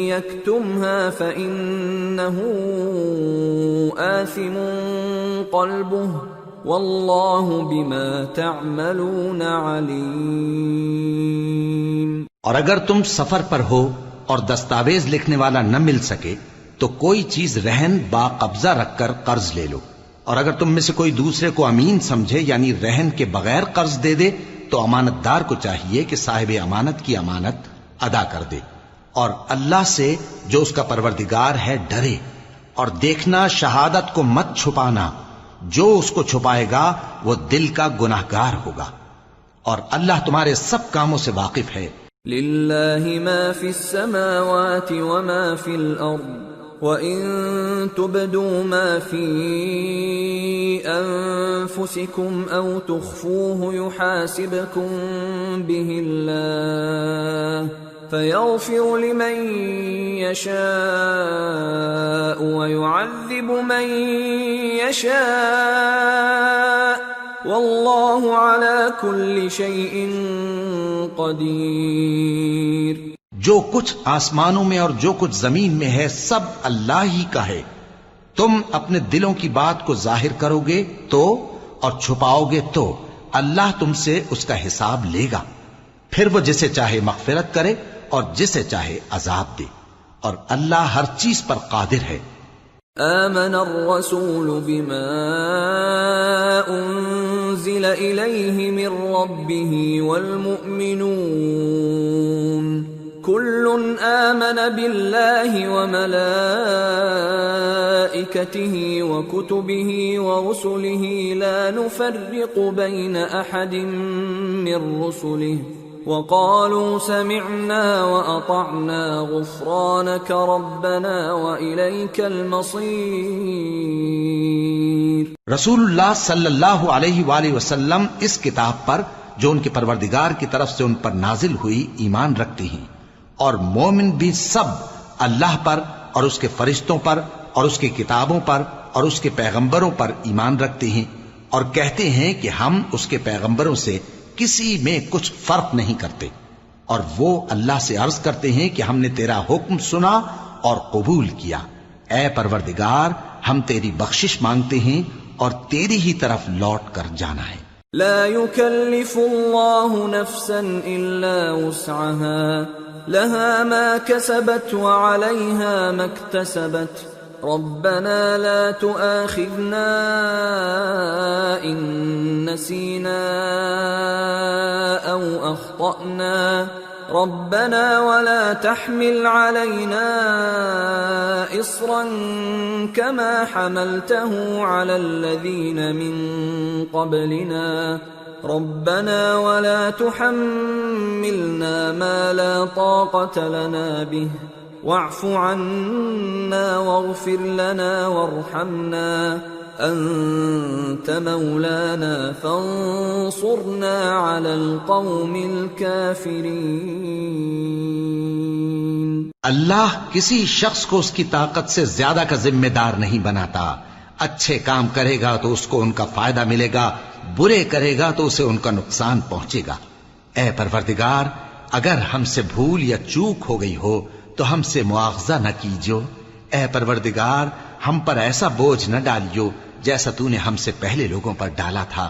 يَكْتُمْهَا فَإِنَّهُ آثِمٌ قَلْبُهُ وَاللَّهُ بِمَا تَعْمَلُونَ عَلِيمٌ۔ اور اگر تم سفر پر ہو اور دستاویز لکھنے والا نہ مل سکے تو کوئی چیز رہن با قبضہ رکھ کر قرض لے لو، اور اگر تم میں سے کوئی دوسرے کو امین سمجھے یعنی رہن کے بغیر قرض دے دے تو امانت دار کو چاہیے کہ صاحب امانت کی امانت ادا کر دے، اور اللہ سے جو اس کا پروردگار ہے ڈرے، اور دیکھنا شہادت کو مت چھپانا، جو اس کو چھپائے گا وہ دل کا گناہگار ہوگا، اور اللہ تمہارے سب کاموں سے واقف ہے۔ لِلَّهِ مَا فِي السَّمَاوَاتِ وَمَا فِي الْأَرْضِ وَإِن تُبْدُوا مَا فِي أَنفُسِكُمْ أَوْ تُخْفُوهُ يُحَاسِبْكُم بِهِ اللَّهُ فَيَغْفِرُ لِمَن يَشَاءُ وَيُعَذِّبُ مَن يَشَاءُ وَاللَّهُ عَلَى كُلِّ شَيْءٍ قدیر۔ جو کچھ آسمانوں میں اور جو کچھ زمین میں ہے سب اللہ ہی کا ہے۔ تم اپنے دلوں کی بات کو ظاہر کرو گے تو اور چھپاؤ گے تو اللہ تم سے اس کا حساب لے گا، پھر وہ جسے چاہے مغفرت کرے اور جسے چاہے عذاب دے، اور اللہ ہر چیز پر قادر ہے۔ آمن الرسول بما انزل الیہ من ربہ والمؤمنون كل آمن بالله وملائكته وكتبه ورسله لا نفرق بين أحد من رسله وقالوا سمعنا وأطعنا غفرانك ربنا وإليك المصير۔ رسول اللہ صلی اللہ علیہ وآلہ وسلم اس کتاب پر جو ان کے پروردگار کی طرف سے ان پر نازل ہوئی ایمان رکھتے ہیں، اور مومن بھی سب اللہ پر اور اس کے فرشتوں پر اور اس کی کتابوں پر اور اس کے پیغمبروں پر ایمان رکھتے ہیں، اور کہتے ہیں کہ ہم اس کے پیغمبروں سے کسی میں کچھ فرق نہیں کرتے، اور وہ اللہ سے عرض کرتے ہیں کہ ہم نے تیرا حکم سنا اور قبول کیا۔ اے پروردگار، ہم تیری بخشش مانگتے ہیں اور تیری ہی طرف لوٹ کر جانا ہے۔ لا يكلف الله نفسا الا وسعها لها ما كسبت وعليها ما اكتسبت ربنا لا تؤاخذنا إن نسينا أو أخطأنا ربنا ولا تحمل علينا إصرا كما حملته على الذين من قبلنا ربنا ولا تحملنا ما لا طاقة لنا به واعف عنا واغفر لنا وارحمنا أنت مولانا فانصرنا على القوم الكافرين۔ اللہ کسی شخص کو اس کی طاقت سے زیادہ کا ذمہ دار نہیں بناتا۔ اچھے کام کرے گا تو اس کو ان کا فائدہ ملے گا، برے کرے گا تو اسے ان کا نقصان پہنچے گا۔ اے پروردگار، اگر ہم سے بھول یا چوک ہو گئی ہو تو ہم سے مواخذہ نہ کیجو۔ اے پروردگار، ہم پر ایسا بوجھ نہ ڈالیو جیسا تو نے ہم سے پہلے لوگوں پر ڈالا تھا۔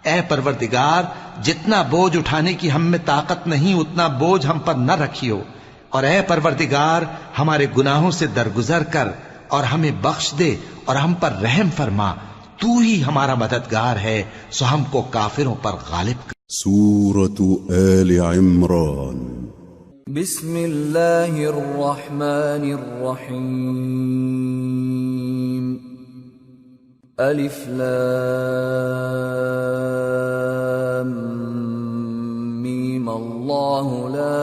اے پروردگار، جتنا بوجھ اٹھانے کی ہم میں طاقت نہیں اتنا بوجھ ہم پر نہ رکھیو، اور اے پروردگار ہمارے گناہوں سے درگزر کر اور ہمیں بخش دے اور ہم پر رحم فرما، تو ہی ہمارا مددگار ہے، سو ہم کو کافروں پر غالب کر۔ سورة آل عمران بسم اللہ الرحمن الرحیم الف لام میم اللہ لا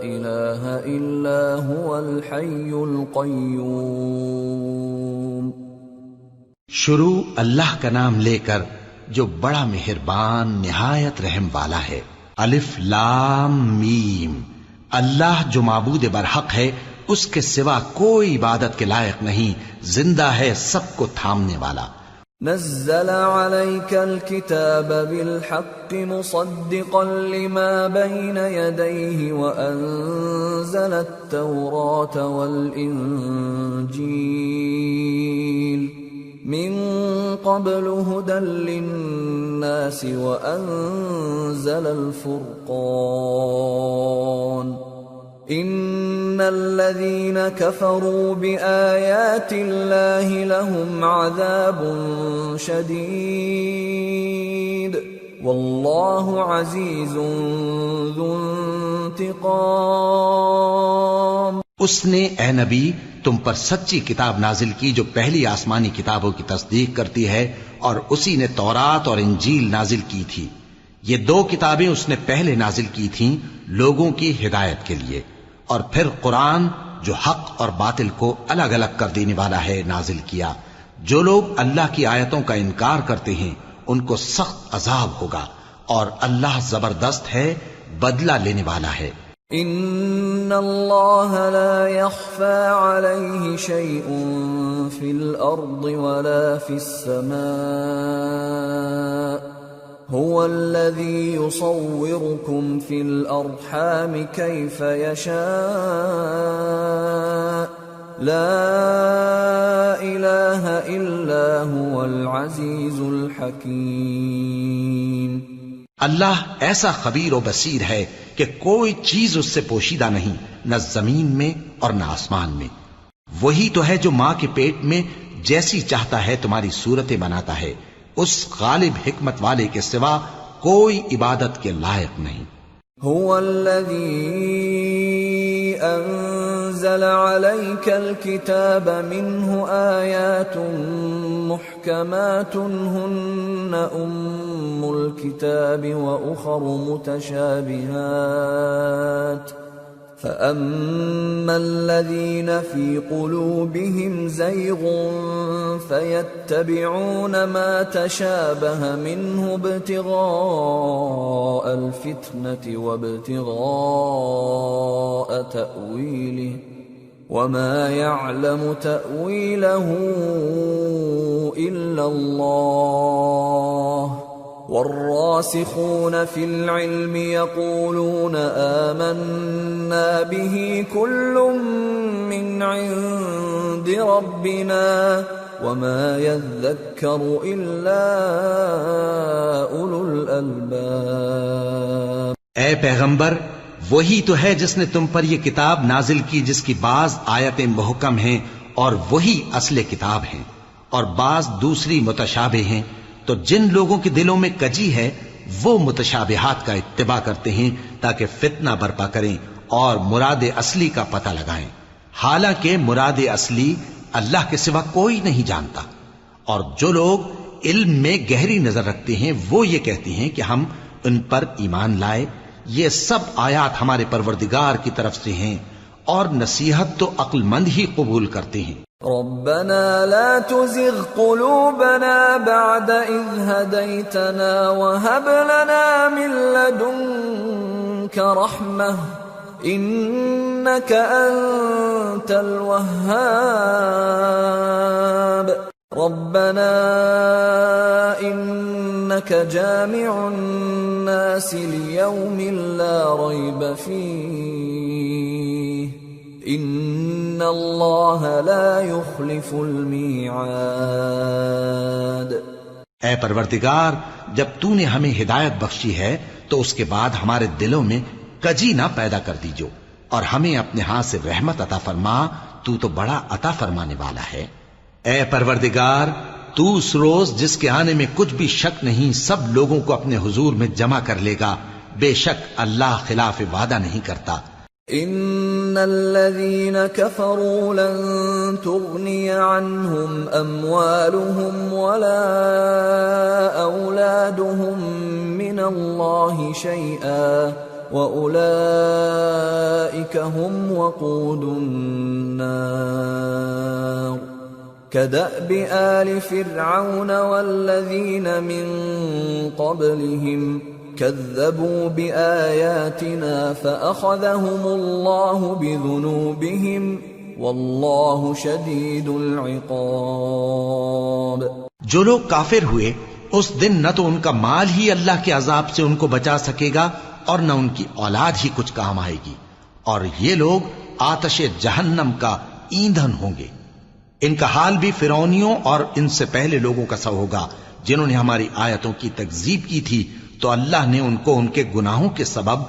الہ الا هو الحی القیوم۔ شروع اللہ کا نام لے کر جو بڑا مہربان نہایت رحم والا ہے۔ الف لام میم، اللہ جو معبود برحق ہے اس کے سوا کوئی عبادت کے لائق نہیں، زندہ ہے سب کو تھامنے والا۔ نزل عليك الكتاب بالحق مصدقا لما بين يديه وأنزل التوراة والإنجيل من قبل هدى للناس وأنزل الفرقان إن الذين كفروا بآيات الله لهم عذاب شديد والله عزيز ذو انتقام۔ اس نے اے نبی تم پر سچی کتاب نازل کی جو پہلی آسمانی کتابوں کی تصدیق کرتی ہے، اور اسی نے تورات اور انجیل نازل کی تھی۔ یہ دو کتابیں اس نے پہلے نازل کی تھیں لوگوں کی ہدایت کے لیے، اور پھر قرآن جو حق اور باطل کو الگ الگ کر دینے والا ہے نازل کیا۔ جو لوگ اللہ کی آیتوں کا انکار کرتے ہیں ان کو سخت عذاب ہوگا، اور اللہ زبردست ہے، بدلہ لینے والا ہے۔ ان اللہ لا يخفى عليه شيء في الارض ولا في السماء هو الذي يصوركم في الارحام كيف يشاء لا اله الا هو العزيز الحكيم۔ اللہ ایسا خبیر و بصیر ہے کہ کوئی چیز اس سے پوشیدہ نہیں، نہ زمین میں اور نہ آسمان میں۔ وہی تو ہے جو ماں کے پیٹ میں جیسی چاہتا ہے تمہاری صورتیں بناتا ہے، اس غالب حکمت والے کے سوا کوئی عبادت کے لائق نہیں۔ هو الذي انزل عليك الكتاب منه آيات محكمات هن ام الكتاب واخر متشابهات فأما الذين في قلوبهم زيغ فيتبعون ما تشابه منه ابتغاء الفتنة وابتغاء تأويله وما يعلم تأويله إلا الله والراسخون في العلم يقولون آمنا به كل من عند ربنا وما يذكر إلا أولو الألباب۔ اے پیغمبر، وہی تو ہے جس نے تم پر یہ کتاب نازل کی جس کی بعض آیتیں محکم ہیں اور وہی اصل کتاب ہیں، اور بعض دوسری متشابہ ہیں۔ تو جن لوگوں کے دلوں میں کجی ہے وہ متشابہات کا اتباع کرتے ہیں تاکہ فتنہ برپا کریں اور مراد اصلی کا پتہ لگائیں، حالانکہ مراد اصلی اللہ کے سوا کوئی نہیں جانتا۔ اور جو لوگ علم میں گہری نظر رکھتے ہیں وہ یہ کہتے ہیں کہ ہم ان پر ایمان لائے۔ یہ سب آیات ہمارے پروردگار کی طرف سے ہیں، اور نصیحت تو عقل مند ہی قبول کرتے ہیں۔ ربنا لا تزغ قلوبنا بعد إذ هديتنا وهب لنا من لدنك رحمة إنك أنت الوهاب ربنا إنك جامع الناس ليوم لا ريب فيه ان اللہ لا يخلف الميعاد۔ اے پروردگار، جب تو نے ہمیں ہدایت بخشی ہے تو اس کے بعد ہمارے دلوں میں کجی نہ پیدا کر دیجو، اور ہمیں اپنے ہاتھ سے رحمت عطا فرما، تو بڑا عطا فرمانے والا ہے۔ اے پروردگار، تو اس روز جس کے آنے میں کچھ بھی شک نہیں سب لوگوں کو اپنے حضور میں جمع کر لے گا، بے شک اللہ خلاف وعدہ نہیں کرتا. ان الذين كفروا لن تغني عنهم اموالهم ولا اولادهم من الله شيئا واولئك هم وقود النار كدأب آل فرعون والذين من قبلهم كذبوا بآياتنا فأخذهم الله بذنوبهم والله شديد العقاب. جو لوگ کافر ہوئے اس دن نہ تو ان کا مال ہی اللہ کے عذاب سے ان کو بچا سکے گا اور نہ ان کی اولاد ہی کچھ کام آئے گی، اور یہ لوگ آتش جہنم کا ایندھن ہوں گے. ان کا حال بھی فرعونیوں اور ان سے پہلے لوگوں کا سا ہوگا جنہوں نے ہماری آیتوں کی تکذیب کی تھی، تو اللہ نے ان کو ان کے گناہوں کے سبب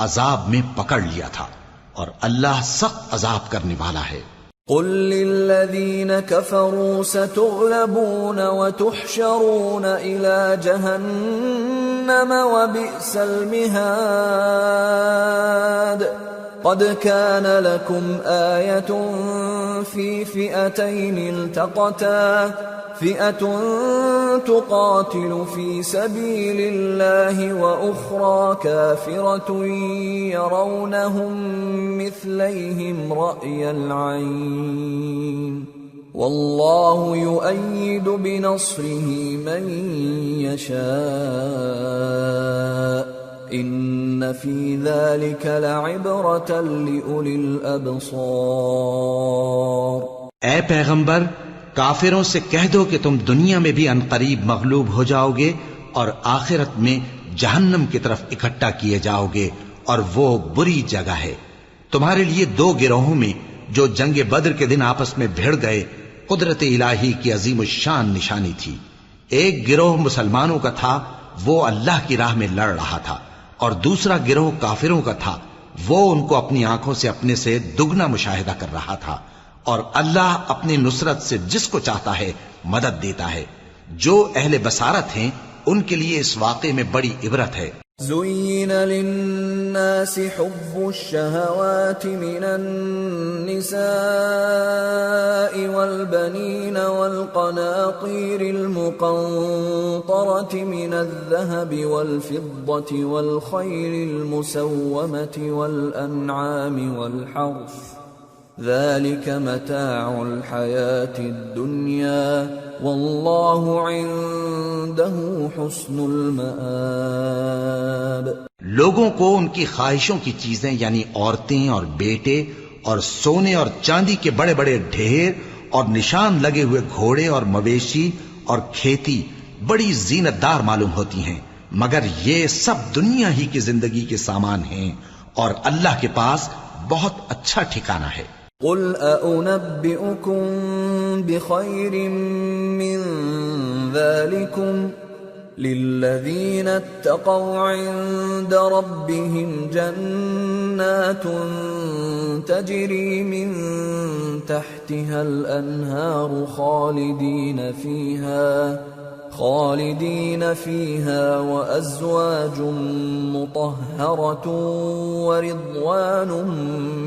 عذاب میں پکڑ لیا تھا، اور اللہ سخت عذاب کرنے والا ہے. قل للذين كفروا ستغلبون وتحشرون إلى جهنم وبئس المهاد. قد كان لكم آية في فئتين التقتا فئة تقاتل في سبيل الله وأخرى كافرة يرونهم مثليهم رأي العين والله يؤيد بنصره من يشاء ان في ذلك لعبرة لأولي الأبصار. اے پیغمبر، کافروں سے کہہ دو کہ تم دنیا میں بھی عنقریب مغلوب ہو جاؤ گے اور آخرت میں جہنم کی طرف اکٹھا کیے جاؤ گے، اور وہ بری جگہ ہے. تمہارے لیے دو گروہوں میں جو جنگ بدر کے دن آپس میں بھیڑ گئے قدرت الہی کی عظیم الشان نشانی تھی. ایک گروہ مسلمانوں کا تھا، وہ اللہ کی راہ میں لڑ رہا تھا، اور دوسرا گروہ کافروں کا تھا، وہ ان کو اپنی آنکھوں سے اپنے سے دگنا مشاہدہ کر رہا تھا. اور اللہ اپنی نصرت سے جس کو چاہتا ہے مدد دیتا ہے. جو اہل بصارت ہیں ان کے لیے اس واقعے میں بڑی عبرت ہے. زين للناس حب الشهوات من النساء والبنين والقناطير المقنطرة من الذهب والفضة والخيل المسومة والأنعام والحرث ذلك متاع الحياة الدنيا والله عنده حسن المآب. لوگوں کو ان کی خواہشوں کی چیزیں یعنی عورتیں اور بیٹے اور سونے اور چاندی کے بڑے بڑے ڈھیر اور نشان لگے ہوئے گھوڑے اور مویشی اور کھیتی بڑی زینت دار معلوم ہوتی ہیں، مگر یہ سب دنیا ہی کی زندگی کے سامان ہیں، اور اللہ کے پاس بہت اچھا ٹھکانہ ہے. قل أأنبئكم بخير من ذلكم للذين اتقوا عند ربهم جنات تجري من تحتها الأنهار خالدين فيها وأزواج مطهرة ورضوان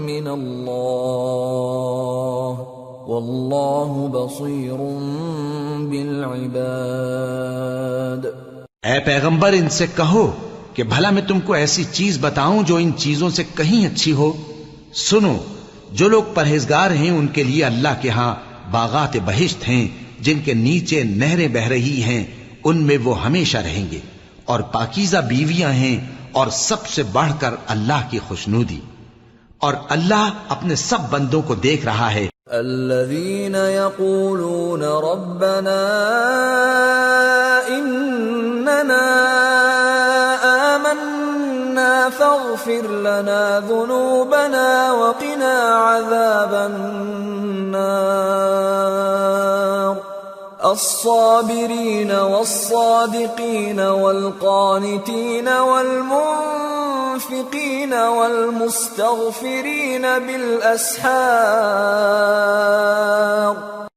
من الله والله بصير بالعباد. اے پیغمبر ان سے کہو کہ بھلا میں تم کو ایسی چیز بتاؤں جو ان چیزوں سے کہیں اچھی ہو. سنو، جو لوگ پرہیزگار ہیں ان کے لیے اللہ کے ہاں باغات بہشت ہیں جن کے نیچے نہریں بہ رہی ہیں، ان میں وہ ہمیشہ رہیں گے، اور پاکیزہ بیویاں ہیں، اور سب سے بڑھ کر اللہ کی خوشنودی. اور اللہ اپنے سب بندوں کو دیکھ رہا ہے. الذين يقولون ربنا إننا آمنا فاغفر لنا ذنوبنا وقنا عذاب النار. الصابرين والصادقين والقانتين والمنفقين والمستغفرين بالأسحار.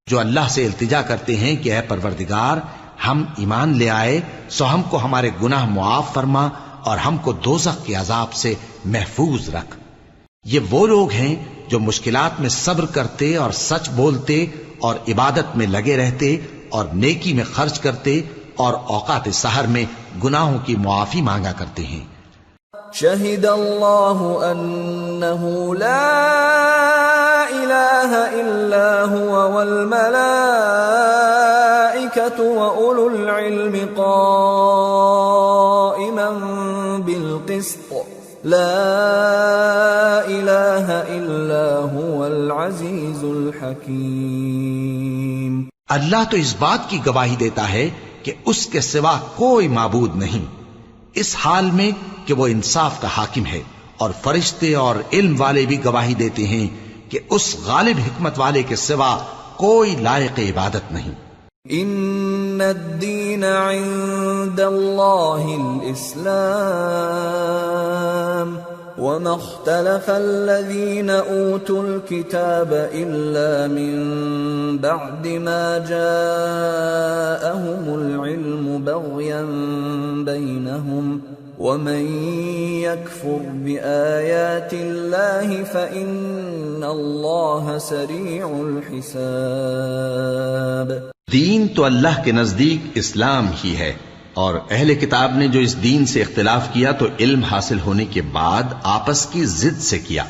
جو اللہ سے التجا کرتے ہیں کہ اے پروردگار ہم ایمان لے آئے سو ہم کو ہمارے گناہ معاف فرما، اور ہم کو دوزخ کے عذاب سے محفوظ رکھ۔ یہ وہ لوگ ہیں جو مشکلات میں صبر کرتے اور سچ بولتے اور عبادت میں لگے رہتے اور نیکی میں خرچ کرتے اور اوقات سحر میں گناہوں کی معافی مانگا کرتے ہیں۔ شہد اللہ انہ لا الہ الا هو والملائکۃ واولو العلم قائما بالقسط لا الہ الا هو العزیز الحکیم۔ اللہ تو اس بات کی گواہی دیتا ہے کہ اس کے سوا کوئی معبود نہیں، اس حال میں کہ وہ انصاف کا حاکم ہے، اور فرشتے اور علم والے بھی گواہی دیتے ہیں کہ اس غالب حکمت والے کے سوا کوئی لائق عبادت نہیں۔ ان الدین عند اللہ الاسلام وما اختلف الذين اوتوا الكتاب الا من بعد ما جاءهم العلم بغيا بينهم ومن يكفر بآيات الله فإن الله سريع الحساب۔ دین تو اللہ کے نزدیک اسلام ہی ہے، اور اہل کتاب نے جو اس دین سے اختلاف کیا تو علم حاصل ہونے کے بعد آپس کی ضد سے کیا،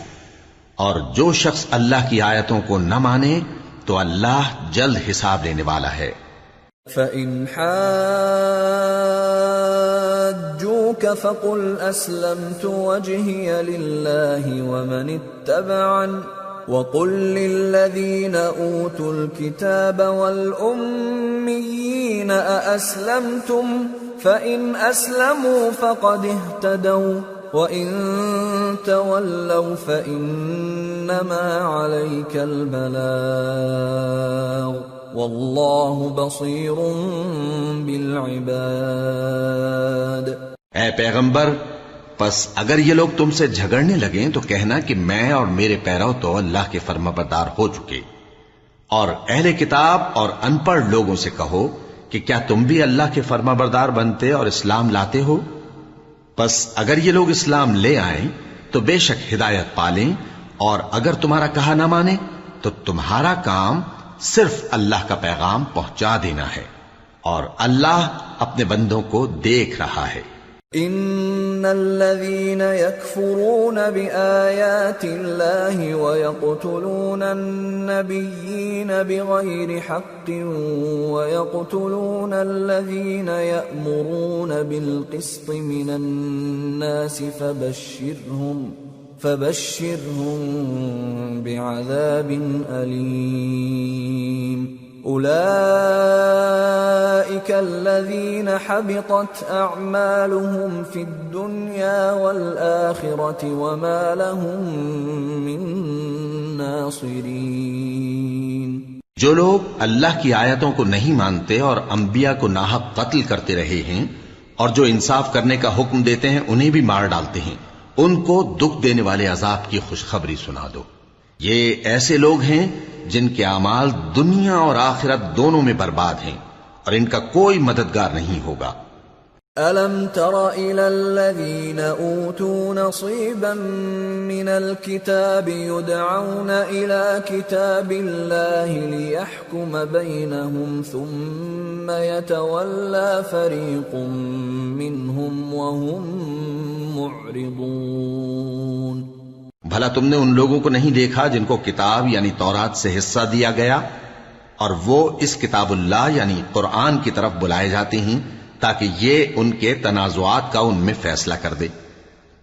اور جو شخص اللہ کی آیتوں کو نہ مانے تو اللہ جلد حساب لینے والا ہے۔ فَإِنْ حَاجُّوكَ فَقُلْ أَسْلَمْتُ وَجْهِيَ لِلَّهِ وَمَنِ اتَّبَعَنِ وَقُلْ لِلَّذِينَ أُوتُوا الْكِتَابَ وَالْأُمِّيِّينَ أَأَسْلَمْتُمْ فَإِنْ أَسْلَمُوا فَقَدِ اهْتَدَوْا وَإِنْ تَوَلَّوْا فَإِنَّمَا عَلَيْكَ الْبَلَاغُ وَاللَّهُ بَصِيرٌ بِالْعِبَادِ۔ اے پیغمبر، پس اگر یہ لوگ تم سے جھگڑنے لگیں تو کہنا کہ میں اور میرے پیرو تو اللہ کے فرمانبردار ہو چکے، اور اہل کتاب اور ان پڑھ لوگوں سے کہو کہ کیا تم بھی اللہ کے فرمانبردار بنتے اور اسلام لاتے ہو؟ پس اگر یہ لوگ اسلام لے آئیں تو بے شک ہدایت پالیں، اور اگر تمہارا کہا نہ مانے تو تمہارا کام صرف اللہ کا پیغام پہنچا دینا ہے، اور اللہ اپنے بندوں کو دیکھ رہا ہے۔ ان الذين يكفرون بآيات الله ويقتلون النبيين بغير حق ويقتلون الذين يأمرون بالقسط من الناس فبشرهم بعذاب أليم۔ أولئك الذين حبطت أعمالهم في الدنيا والآخرة وما لهم من ناصرين۔ جو لوگ اللہ کی آیتوں کو نہیں مانتے اور انبیاء کو ناحق قتل کرتے رہے ہیں، اور جو انصاف کرنے کا حکم دیتے ہیں انہیں بھی مار ڈالتے ہیں، ان کو دکھ دینے والے عذاب کی خوشخبری سنا دو۔ یہ ایسے لوگ ہیں جن کے اعمال دنیا اور آخرت دونوں میں برباد ہیں، اور ان کا کوئی مددگار نہیں ہوگا۔ أَلَمْ تَرَ إِلَى الَّذِينَ أُوتُوا نَصِيبًا مِنَ الْكِتَابِ يُدْعَوْنَ إِلَى كِتَابِ اللَّهِ لِيَحْكُمَ بَيْنَهُمْ ثُمَّ يَتَوَلَّى فَرِيقٌ مِّنْهُمْ وَهُمْ مُعْرِضُونَ۔ بھلا تم نے ان لوگوں کو نہیں دیکھا جن کو کتاب یعنی تورات سے حصہ دیا گیا، اور وہ اس کتاب اللہ یعنی قرآن کی طرف بلائے جاتے ہیں تاکہ یہ ان کے تنازعات کا ان میں فیصلہ کر دے،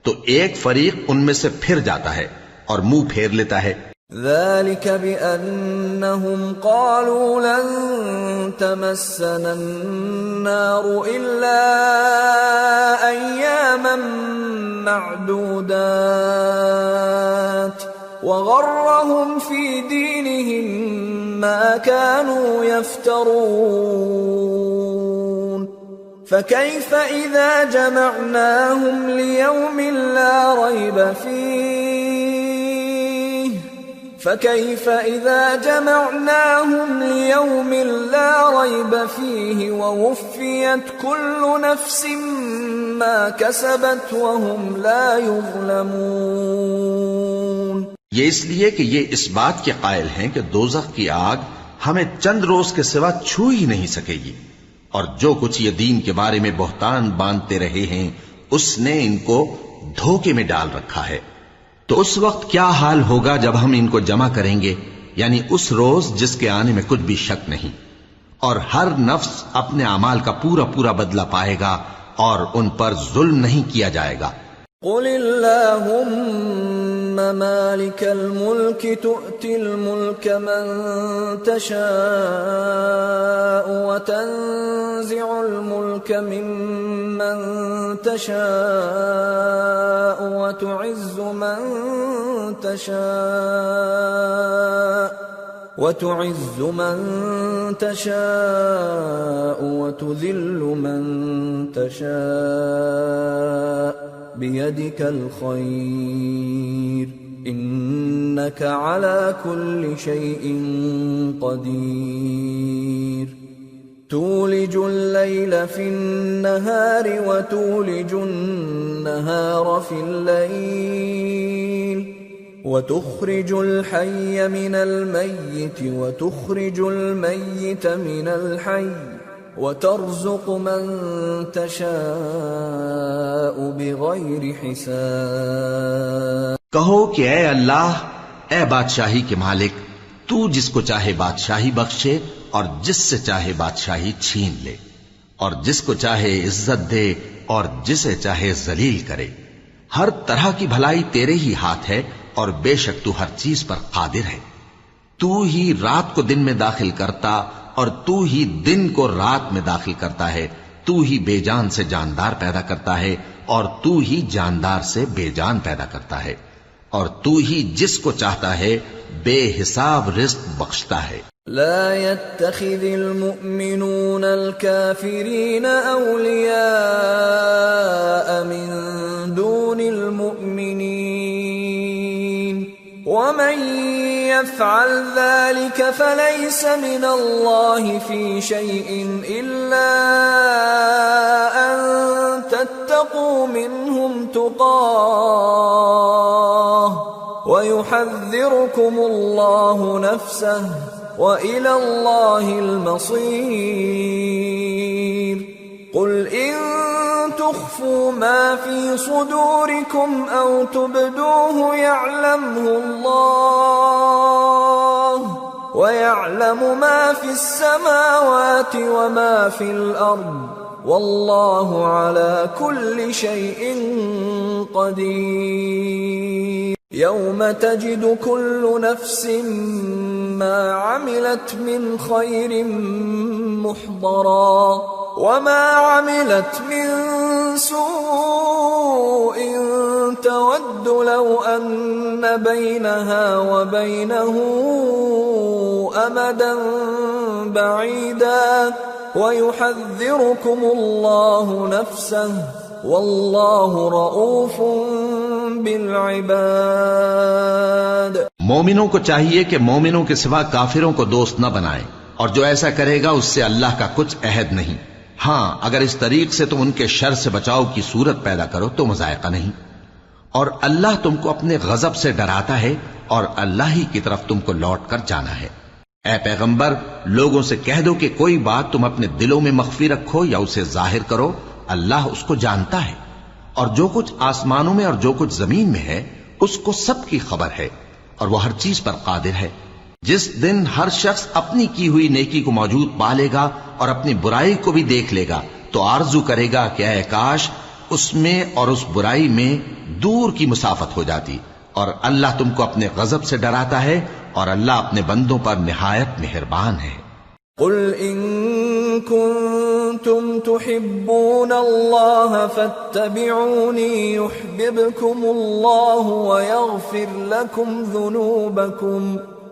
تو ایک فریق ان میں سے پھر جاتا ہے اور منہ پھیر لیتا ہے۔ ذلك بأنهم قالوا لن تمسنا النار إلا أياما معدودات وغرهم في دينهم ما كانوا يفترون فكيف إذا جمعناهم ليوم لا ريب فيه ووفيت كل نفس ما كسبت وهم لا يظلمون. یہ اس لیے کہ یہ اس بات کے قائل ہیں کہ دوزخ کی آگ ہمیں چند روز کے سوا چھو ہی نہیں سکے گی، اور جو کچھ یہ دین کے بارے میں بہتان باندھتے رہے ہیں اس نے ان کو دھوکے میں ڈال رکھا ہے. تو اس وقت کیا حال ہوگا جب ہم ان کو جمع کریں گے، یعنی اس روز جس کے آنے میں کچھ بھی شک نہیں، اور ہر نفس اپنے اعمال کا پورا پورا بدلہ پائے گا اور ان پر ظلم نہیں کیا جائے گا. قل اللهم مالك الملك تؤتي الملك من تشاء وتنزع الملك ممن تشاء وتعز من تشاء وتذل من تشاء بيدك الخير إنك على كل شيء قدير. تولج الليل في النهار وتولج النهار في الليل وتخرج الحي من الميت وتخرج الميت من الحي وترزق من تشاء بغیر حساب. کہو کہ اے اللہ، اے بادشاہی کے مالک، تو جس کو چاہے بادشاہی بخشے اور جس سے چاہے بادشاہی چھین لے، اور جس کو چاہے عزت دے اور جسے چاہے ذلیل کرے. ہر طرح کی بھلائی تیرے ہی ہاتھ ہے اور بے شک تو ہر چیز پر قادر ہے. تو ہی رات کو دن میں داخل کرتا اور تو ہی دن کو رات میں داخل کرتا ہے. تو ہی بے جان سے جاندار پیدا کرتا ہے اور تو ہی جاندار سے بے جان پیدا کرتا ہے، اور تو ہی جس کو چاہتا ہے بے حساب رزق بخشتا ہے. لا يتخذ المؤمنون الكافرين أولياء من دون المؤمنين ومن يفعل ذلك فليس من الله في شيء إلا أن تتقوا منهم تقاه ويحذركم الله نفسه وإلى الله المصير. قل إن تخفوا ما في صدوركم أو تبدوه يعلمه الله ويعلم ما في السماوات وما في الأرض والله على كل شيء قدير. يوم تجد كل نفس ما عملت من خير محضرا وما عملت من سوء تود لو أن بينها وبينه أمدا بعيدا ويحذركم الله نفسه والله رؤوف بالعباد. مومنوں کو چاہیے کہ مومنوں کے سوا کافروں کو دوست نہ بنائیں، اور جو ایسا کرے گا اس سے اللہ کا کچھ عہد نہیں. ہاں اگر اس طریق سے تم ان کے شر سے بچاؤ کی صورت پیدا کرو تو مذائقہ نہیں. اور اللہ تم کو اپنے غضب سے ڈراتا ہے اور اللہ ہی کی طرف تم کو لوٹ کر جانا ہے. اے پیغمبر، لوگوں سے کہہ دو کہ کوئی بات تم اپنے دلوں میں مخفی رکھو یا اسے ظاہر کرو، اللہ اس کو جانتا ہے، اور جو کچھ آسمانوں میں اور جو کچھ زمین میں ہے اس کو سب کی خبر ہے، اور وہ ہر چیز پر قادر ہے. جس دن ہر شخص اپنی کی ہوئی نیکی کو موجود پا لے گا اور اپنی برائی کو بھی دیکھ لے گا تو آرزو کرے گا کہ اے کاش اس میں اور اس برائی میں دور کی مسافت ہو جاتی. اور اللہ تم کو اپنے غضب سے ڈراتا ہے اور اللہ اپنے بندوں پر نہایت مہربان ہے. قل ان كنتم تحبون الله فاتبعوني يحببكم الله ويغفر لكم ذنوبكم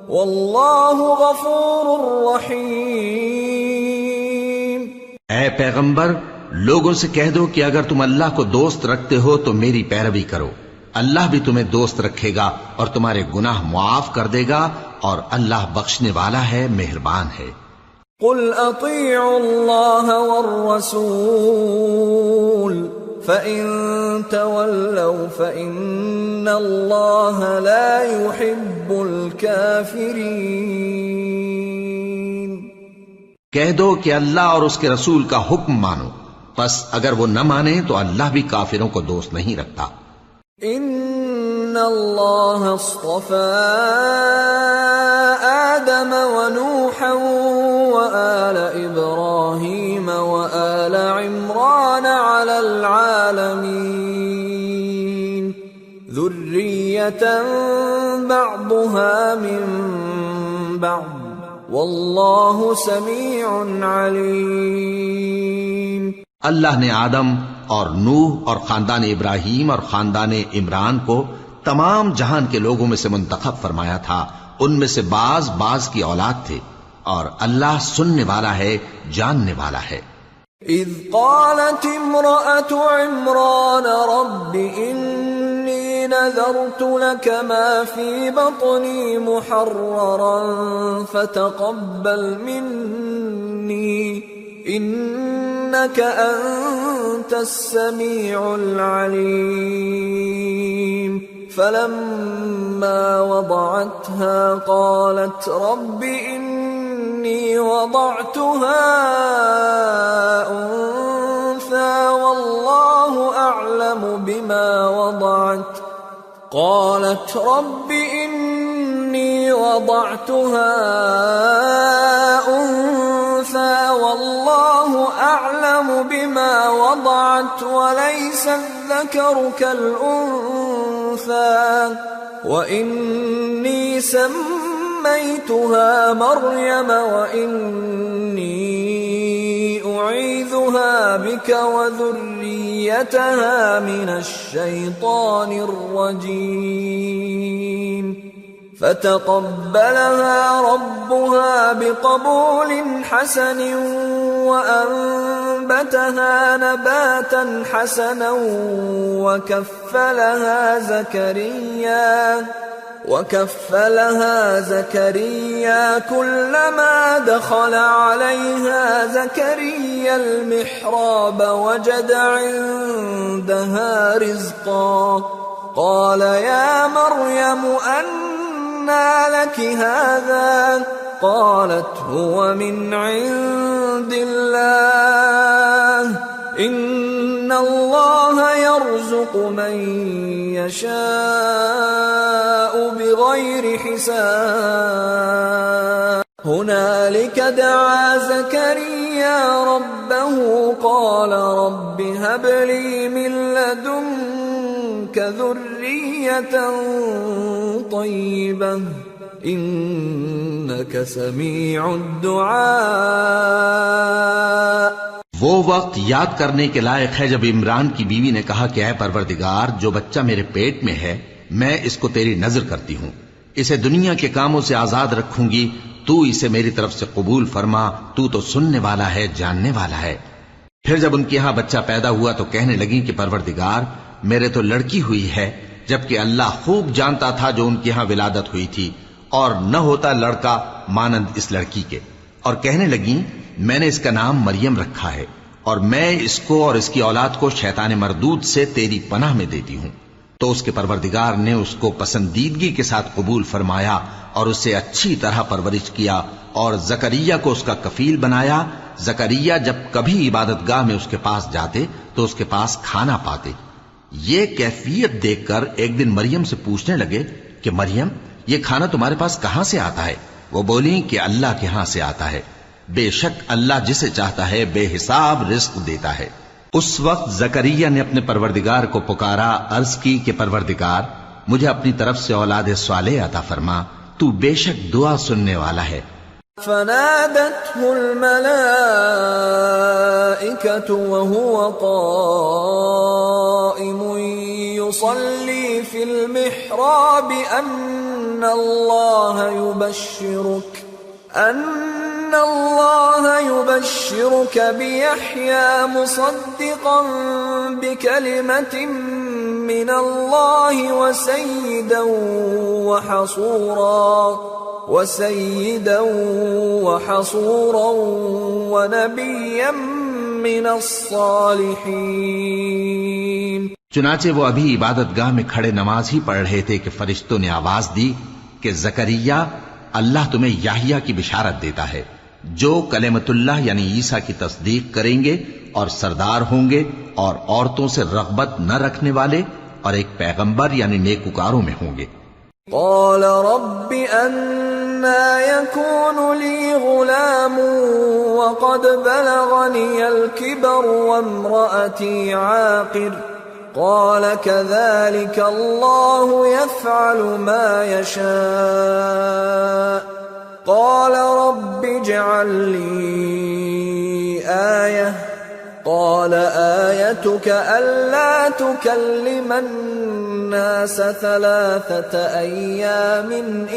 والله غفور رحيم. اے پیغمبر، لوگوں سے کہہ دو کہ اگر تم اللہ کو دوست رکھتے ہو تو میری پیروی کرو، اللہ بھی تمہیں دوست رکھے گا اور تمہارے گناہ معاف کر دے گا، اور اللہ بخشنے والا ہے، مہربان ہے. قل اطیعوا اللہ والرسول فَإِن تَوَلَّوْا فَإِنَّ اللَّهَ لَا يُحِبُّ الْكَافِرِينَ۔ کہہ دو کہ اللہ اور اس کے رسول کا حکم مانو، پس اگر وہ نہ مانے تو اللہ بھی کافروں کو دوست نہیں رکھتا۔ ان اللہ اصطفى آدم ونوحا وآل ابراہیم وآل عمران على العالمین ذریة بعضها من بعض واللہ سمیع علیم۔ اللہ نے آدم اور نوح اور خاندان ابراہیم اور خاندان عمران کو تمام جہان کے لوگوں میں سے منتخب فرمایا تھا، ان میں سے بعض کی اولاد تھے، اور اللہ سننے والا ہے، جاننے والا ہے۔ اذ قالت امرأة عمران رب انی نذرت لك ما في بطني محررا فتقبل مني انك انت السميع العليم فلما وضعتها قالت رب إني وضعتها أنثى والله أعلم بما وضعت قالت رب إني وضعتها أنثى والله أعلم بما وضعت وليس الذكر كالأنثى وإني سميتها مريم وإني أعيذها بك وذريتها من الشيطان الرجيم فتقبلها ربها بقبول حسن وأنبتها نباتا حسنا وكفلها زكريا كلما دخل عليها زكريا المحراب وجد عندها رزقا قال يا مريم أنى لك هذا قالت هو من عند الله إن الله يرزق من يشاء بغير حساب هنالك دعا زكريا ربه قال رب هب لي من لدنك ذرية طيبة إنك سميع الدعاء۔ وہ وقت یاد کرنے کے لائق ہے جب عمران کی بیوی نے کہا کہ اے پروردگار، جو بچہ میرے پیٹ میں ہے میں اس کو تیری نذر کرتی ہوں، اسے دنیا کے کاموں سے آزاد رکھوں گی، تو اسے میری طرف سے قبول فرما، تو سننے والا ہے، جاننے والا ہے۔ پھر جب ان کے ہاں بچہ پیدا ہوا تو کہنے لگی کہ پروردگار میرے تو لڑکی ہوئی ہے، جبکہ اللہ خوب جانتا تھا جو ان کے ہاں ولادت ہوئی تھی، اور نہ ہوتا لڑکا مانند اس لڑکی کے۔ اور کہنے لگیں میں نے اس کا نام مریم رکھا ہے، اور میں اس کو اور اس کی اولاد کو شیطان مردود سے تیری پناہ میں دیتی ہوں۔ تو اس کے پروردگار نے اس کو پسندیدگی کے ساتھ قبول فرمایا اور اسے اچھی طرح پرورش کیا، اور زکریا کو اس کا کفیل بنایا۔ زکریا جب کبھی عبادت گاہ میں اس کے پاس جاتے تو اس کے پاس کھانا پاتے۔ یہ کیفیت دیکھ کر ایک دن مریم سے پوچھنے لگے کہ مریم، یہ کھانا تمہارے پاس کہاں سے آتا ہے؟ وہ بولی کہ اللہ کے ہاں سے آتا ہے، بے شک اللہ جسے چاہتا ہے بے حساب رزق دیتا ہے۔ اس وقت زکریا نے اپنے پروردگار کو پکارا، عرض کی کہ پروردگار مجھے اپنی طرف سے اولاد صالح عطا فرما، تو بے شک دعا سننے والا ہے۔ فنادته الملائكة وهو قائم يصلي في المحراب أن الله يبشرك بيحيى مصدقا بكلمة من الله وسيدا وحصورا ونبيا من الصالحين. چنانچہ وہ ابھی عبادت گاہ میں کھڑے نماز ہی پڑھ رہے تھے کہ فرشتوں نے آواز دی کہ زکریا، اللہ تمہیں یحییٰ کی بشارت دیتا ہے جو کلمۃ اللہ یعنی عیسیٰ کی تصدیق کریں گے اور سردار ہوں گے اور عورتوں سے رغبت نہ رکھنے والے اور ایک پیغمبر یعنی نیکوکاروں میں ہوں گے. قال رب أنا يكون لي غلام وقد بلغني الكبر وامرأتي عاقر قال كذلك الله يفعل ما يشاء قال رب اجعل لي آية قال آيتك ألا تكلم الناس 3 أيام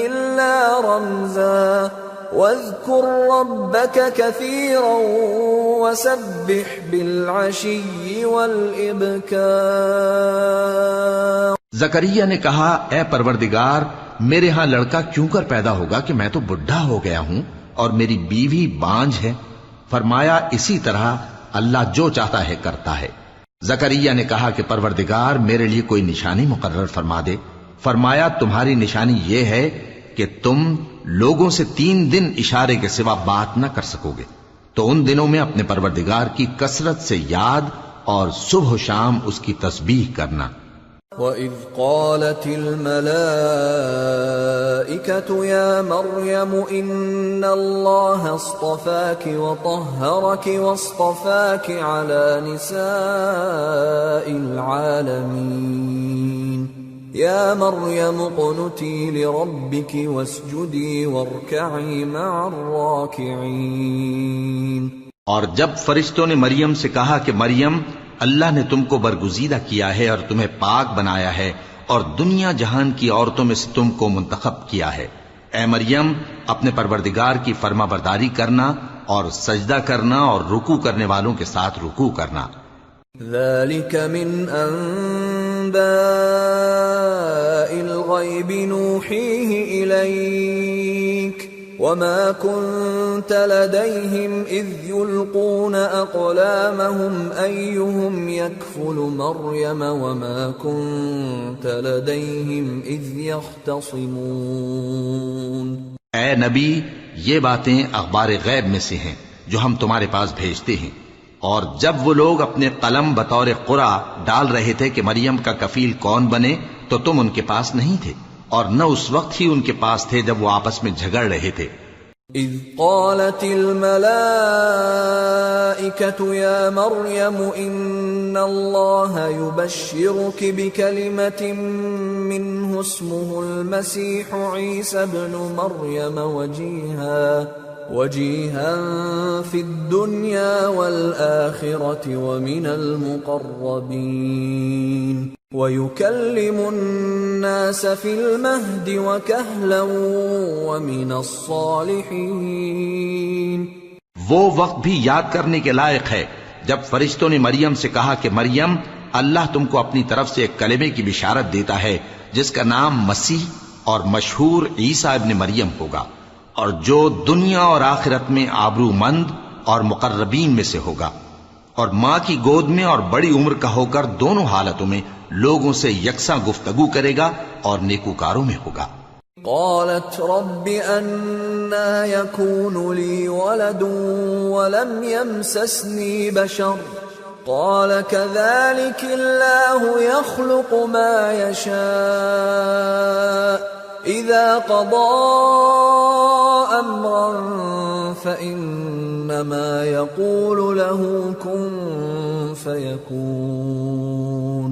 إلا رمزا واذكر ربك كثيرا وسبح بالعشي والإبكار. زکریا نے کہا، اے پروردگار، میرے ہاں لڑکا کیوں کر پیدا ہوگا کہ میں تو بڈھا ہو گیا ہوں اور میری بیوی بانجھ ہے. فرمایا اسی طرح اللہ جو چاہتا ہے کرتا ہے. زکریا نے کہا کہ پروردگار میرے لیے کوئی نشانی مقرر فرما دے. فرمایا تمہاری نشانی یہ ہے کہ تم لوگوں سے 3 دن اشارے کے سوا بات نہ کر سکو گے، تو ان دنوں میں اپنے پروردگار کی کثرت سے یاد اور صبح و شام اس کی تسبیح کرنا. وَإِذْ قَالَتِ الْمَلَائِكَةُ يَا مَرْيَمُ إِنَّ اللَّهَ اصْطَفَاكِ وَطَهَّرَكِ وَاصْطَفَاكِ عَلَى نِسَاءِ الْعَالَمِينَ يَا مَرْيَمُ اقْنُتِي لِرَبِّكِ وَاسْجُدِي وَارْكَعِي مَعَ الرَّاكِعِينَ. اور جب فرشتوں نے مریم سے کہا کہ مریم، اللہ نے تم کو برگزیدہ کیا ہے اور تمہیں پاک بنایا ہے اور دنیا جہان کی عورتوں میں سے تم کو منتخب کیا ہے، اے مریم اپنے پروردگار کی فرما برداری کرنا اور سجدہ کرنا اور رکوع کرنے والوں کے ساتھ رکوع کرنا. ذَلِكَ مِنْ أَنْبَاءِ الْغَيْبِ نُوحِيهِ إِلَيْكَ وَمَا كُنْتَ لَدَيْهِمْ إِذْ يُلْقُونَ أَقْلَامَهُمْ أَيُّهُمْ يَكْفُلُ مَرْيَمَ وَمَا كُنْتَ لَدَيْهِمْ إِذْ يَخْتَصِمُونَ. اے نبی، یہ باتیں اخبار غیب میں سے ہیں جو ہم تمہارے پاس بھیجتے ہیں، اور جب وہ لوگ اپنے قلم بطور قرعہ ڈال رہے تھے کہ مریم کا کفیل کون بنے تو تم ان کے پاس نہیں تھے، اور نہ اس وقت ہی ان کے پاس تھے جب وہ آپس میں جھگڑ رہے تھے. اذ قالت الملائكة يا مريم ان الله يبشرك بكلمة منه اسمه المسيح عيسى ابن مريم وجيها في الدنيا والآخرة ومن المقربين وَيُكَلِّمُ النَّاسَ فِي الْمَهْدِ وَكَهْلًا وَمِنَ الصَّالِحِينَ. وہ وقت بھی یاد کرنے کے لائق ہے جب فرشتوں نے مریم سے کہا کہ مریم، اللہ تم کو اپنی طرف سے ایک کلمے کی بشارت دیتا ہے جس کا نام مسیح اور مشہور عیسیٰ ابن مریم ہوگا، اور جو دنیا اور آخرت میں آبرو مند اور مقربین میں سے ہوگا، اور ماں کی گود میں اور بڑی عمر کا ہو کر دونوں حالتوں میں لوگوں سے یکساں گفتگو کرے گا اور نیکوکاروں میں ہوگا. قالت رب أنا يكون لي ولد ولم يمسسني بشر قال كذلك الله يخلق ما يشاء إذا قضى أمرا فإنما يقول له كن فيكون.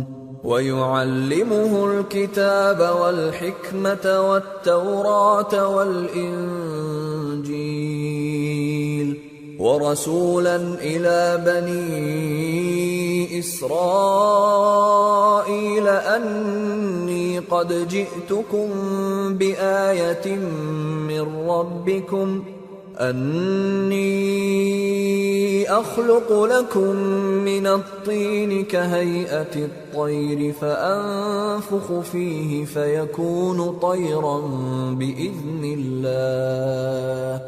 ويعلمه الكتاب والحكمة والتوراة والإنجيل ورسولا إلى بني إسرائيل أني قد جئتكم بآية من ربكم أني أخلق لكم من الطين كهيئة الطير فأنفخ فيه فيكون طيرا بإذن الله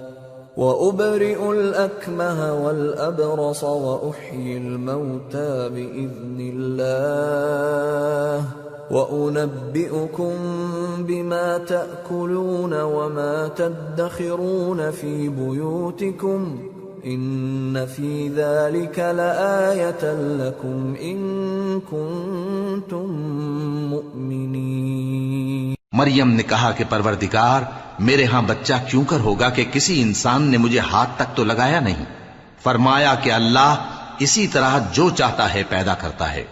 وَأُبْرِئُ الْأَكْمَهَ وَالْأَبْرَصَ وَأُحْيِي الْمَوْتَى بِإِذْنِ اللَّهِ وَأُنَبِّئُكُم بِمَا تَأْكُلُونَ وَمَا تَدَّخِرُونَ فِي بُيُوتِكُمْ إِنَّ فِي ذَلِكَ لَآيَةً لَكُمْ إِن كُنتُم مُؤْمِنِينَ۔ مریم نے کہا کہ پروردگار، میرے ہاں بچہ کیوں کر ہوگا کہ کسی انسان نے مجھے ہاتھ تک تو لگایا نہیں۔ فرمایا کہ اللہ اسی طرح جو چاہتا ہے پیدا کرتا ہے،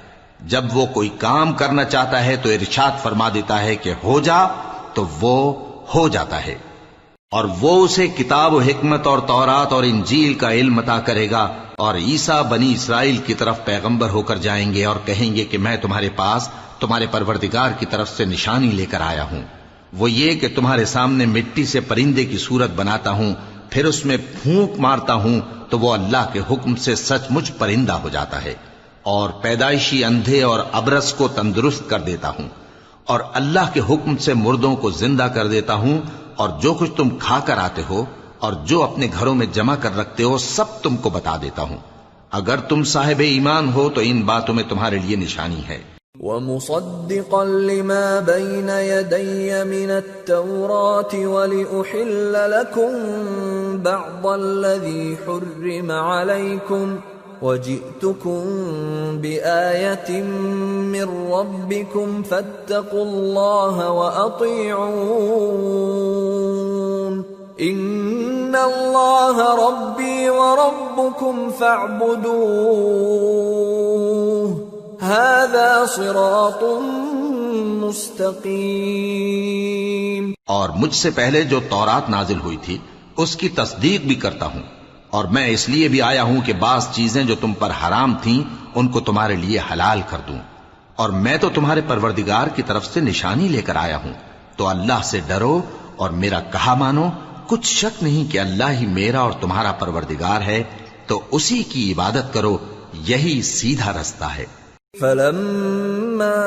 جب وہ کوئی کام کرنا چاہتا ہے تو ارشاد فرما دیتا ہے کہ ہو جا، تو وہ ہو جاتا ہے۔ اور وہ اسے کتاب و حکمت اور تورات اور انجیل کا علم عطا کرے گا، اور عیسیٰ بنی اسرائیل کی طرف پیغمبر ہو کر جائیں گے اور کہیں گے کہ میں تمہارے پاس تمہارے پروردگار کی طرف سے نشانی لے کر آیا ہوں، وہ یہ کہ تمہارے سامنے مٹی سے پرندے کی صورت بناتا ہوں، پھر اس میں پھونک مارتا ہوں تو وہ اللہ کے حکم سے سچ مچ پرندہ ہو جاتا ہے، اور پیدائشی اندھے اور ابرص کو تندرست کر دیتا ہوں، اور اللہ کے حکم سے مردوں کو زندہ کر دیتا ہوں، اور جو کچھ تم کھا کر آتے ہو اور جو اپنے گھروں میں جمع کر رکھتے ہو سب تم کو بتا دیتا ہوں۔ اگر تم صاحب ایمان ہو تو ان باتوں میں تمہارے لیے نشانی ہے۔ وَمُصَدِّقًا لِمَا بَيْنَ يَدَيَّ مِنَ التَّوْرَاةِ وَلِأُحِلَّ لَكُمْ بَعْضَ الَّذِي حُرِّمَ عَلَيْكُمْ وَجِئْتُكُمْ بِآيَةٍ مِّن رَّبِّكُمْ فَاتَّقُوا اللَّهَ وَأَطِيعُونِ إِنَّ اللَّهَ رَبِّي وَرَبُّكُمْ فَاعْبُدُوهُ هَذَا صِرَاطٌ مُسْتَقِيمٌ۔ اور مجھ سے پہلے جو تورات نازل ہوئی تھی اس کی تصدیق بھی کرتا ہوں، اور میں اس لیے بھی آیا ہوں کہ بعض چیزیں جو تم پر حرام تھیں ان کو تمہارے لیے حلال کر دوں، اور میں تو تمہارے پروردگار کی طرف سے نشانی لے کر آیا ہوں، تو اللہ سے ڈرو اور میرا کہا مانو۔ کچھ شک نہیں کہ اللہ ہی میرا اور تمہارا پروردگار ہے، تو اسی کی عبادت کرو، یہی سیدھا رستہ ہے۔ فَلَمَّا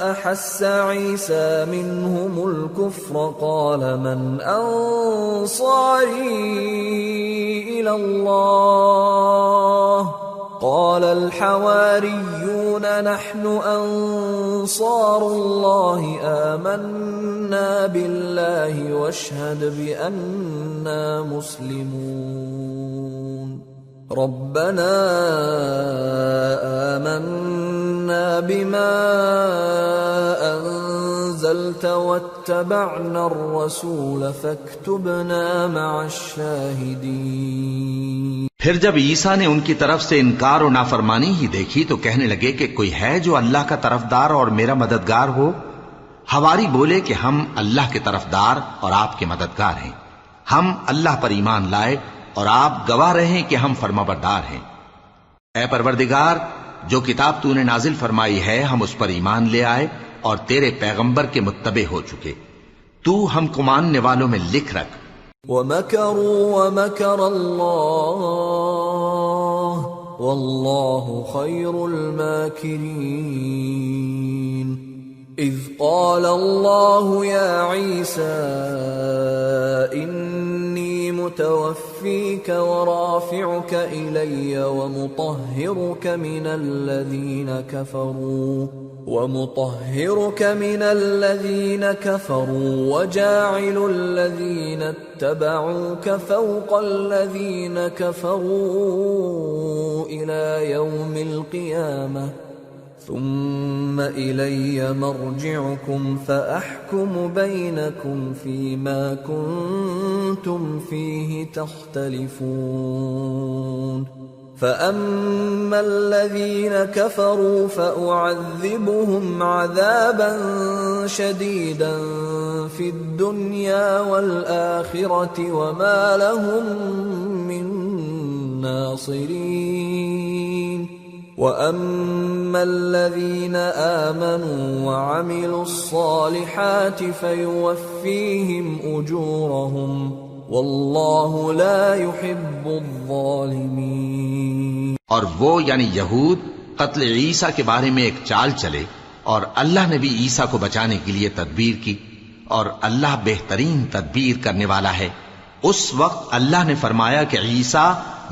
أَحَسَّ عِيسَى مِنْهُمُ الْكُفْرَ قَالَ مَنْ أَنصَارِي إِلَى اللَّهِ قَالَ الْحَوَارِيُّونَ نَحْنُ أَنصَارُ اللَّهِ آمَنَّا بِاللَّهِ وَاشْهَدْ بِأَنَّا مُسْلِمُونَ رَبَّنَا آمَنَّا بِمَا أَنزَلْتَ وَاتَّبَعْنَا الرَّسُولَ فَاكْتُبْنَا مَعَ الشَّاهِدِينَ۔ پھر جب عیسیٰ نے ان کی طرف سے انکار و نافرمانی ہی دیکھی تو کہنے لگے کہ کوئی ہے جو اللہ کا طرفدار اور میرا مددگار ہو؟ حواری بولے کہ ہم اللہ کے طرفدار اور آپ کے مددگار ہیں، ہم اللہ پر ایمان لائے اور آپ گواہ رہیں کہ ہم فرمانبردار ہیں۔ اے پروردگار، جو کتاب تو نے نازل فرمائی ہے ہم اس پر ایمان لے آئے اور تیرے پیغمبر کے متبع ہو چکے، تو ہم کو ماننے والوں میں لکھ رکھ۔ وَمَكَرُوا وَمَكَرَ اللَّهُ وَاللَّهُ خَيْرُ الْمَاكِرِينَ۔ إِذْ قَالَ اللَّهُ يَا عِيسَى إِنِّي مُتَوَفِّيكَ وَرَافِعُكَ إِلَيَّ وَمُطَهِّرُكَ مِنَ الَّذِينَ كَفَرُوا وَجَاعِلُ الَّذِينَ اتَّبَعُوكَ فَوْقَ الَّذِينَ كَفَرُوا إِلَى يَوْمِ الْقِيَامَةِ ثُمَّ إِلَيَّ مَرْجِعُكُمْ فَأَحْكُمُ بَيْنَكُمْ فِيمَا كُنتُمْ فِيهِ تَخْتَلِفُونَ فَأَمَّا الَّذِينَ كَفَرُوا فَأُعَذِّبُهُمْ عَذَابًا شَدِيدًا فِي الدُّنْيَا وَالْآخِرَةِ وَمَا لَهُم مِّن نَّاصِرِينَ وَأَمَّا الَّذِينَ آمَنُوا وَعَمِلُوا الصَّالِحَاتِ فَيُوَفِّيهِمْ أُجُورَهُمْ وَاللَّهُ لَا يُحِبُّ الظَّالِمِينَ۔ اور وہ یعنی یہود قتل عیسیٰ کے بارے میں ایک چال چلے، اور اللہ نے بھی عیسیٰ کو بچانے کے لیے تدبیر کی، اور اللہ بہترین تدبیر کرنے والا ہے۔ اس وقت اللہ نے فرمایا کہ عیسیٰ،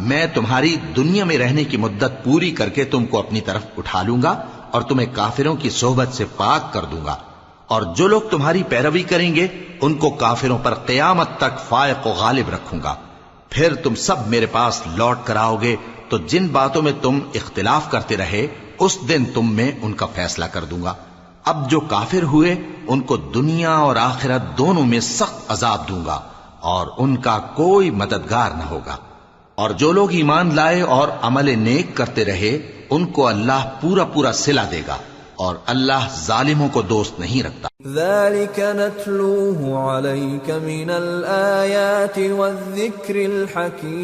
میں تمہاری دنیا میں رہنے کی مدت پوری کر کے تم کو اپنی طرف اٹھا لوں گا اور تمہیں کافروں کی صحبت سے پاک کر دوں گا، اور جو لوگ تمہاری پیروی کریں گے ان کو کافروں پر قیامت تک فائق و غالب رکھوں گا۔ پھر تم سب میرے پاس لوٹ کر آؤ گے تو جن باتوں میں تم اختلاف کرتے رہے اس دن تم میں ان کا فیصلہ کر دوں گا۔ اب جو کافر ہوئے ان کو دنیا اور آخرت دونوں میں سخت عذاب دوں گا اور ان کا کوئی مددگار نہ ہوگا، اور جو لوگ ایمان لائے اور عمل نیک کرتے رہے ان کو اللہ پورا پورا صلہ دے گا، اور اللہ ظالموں کو دوست نہیں رکھتا۔ ذلك نتلوه عليك من الآيات والذكر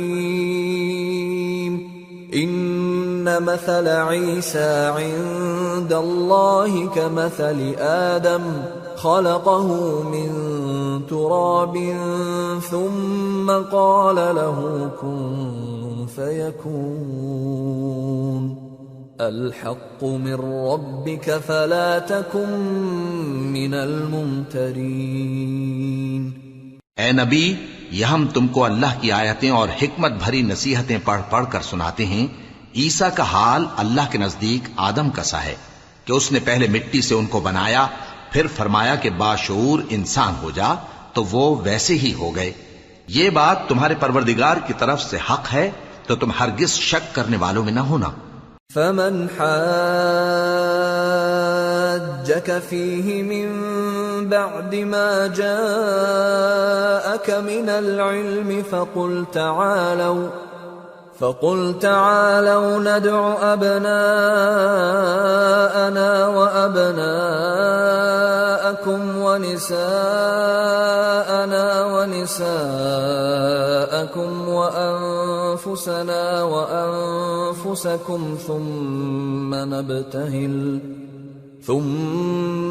الحكيم إن مثل عيسى عند الله كمثل آدم خلقه من تراب ثم قال له كن فيكون الحق من ربك فلا تكن من الممترين۔ اے نبی، یہ ہم تم کو اللہ کی آیتیں اور حکمت بھری نصیحتیں پڑھ پڑھ کر سناتے ہیں۔ عیسیٰ کا حال اللہ کے نزدیک آدم کا سا ہے کہ اس نے پہلے مٹی سے ان کو بنایا، پھر فرمایا کہ باشعور انسان ہو جا، تو وہ ویسے ہی ہو گئے۔ یہ بات تمہارے پروردگار کی طرف سے حق ہے، تو تم ہرگز شک کرنے والوں میں نہ ہونا۔ فمن حاجك فيه من بعد ما جاءك من العلم فقل تعالوا ندع أبناءنا وأبناءكم ونساءنا ونساءكم وأنفسنا وأنفسكم ثم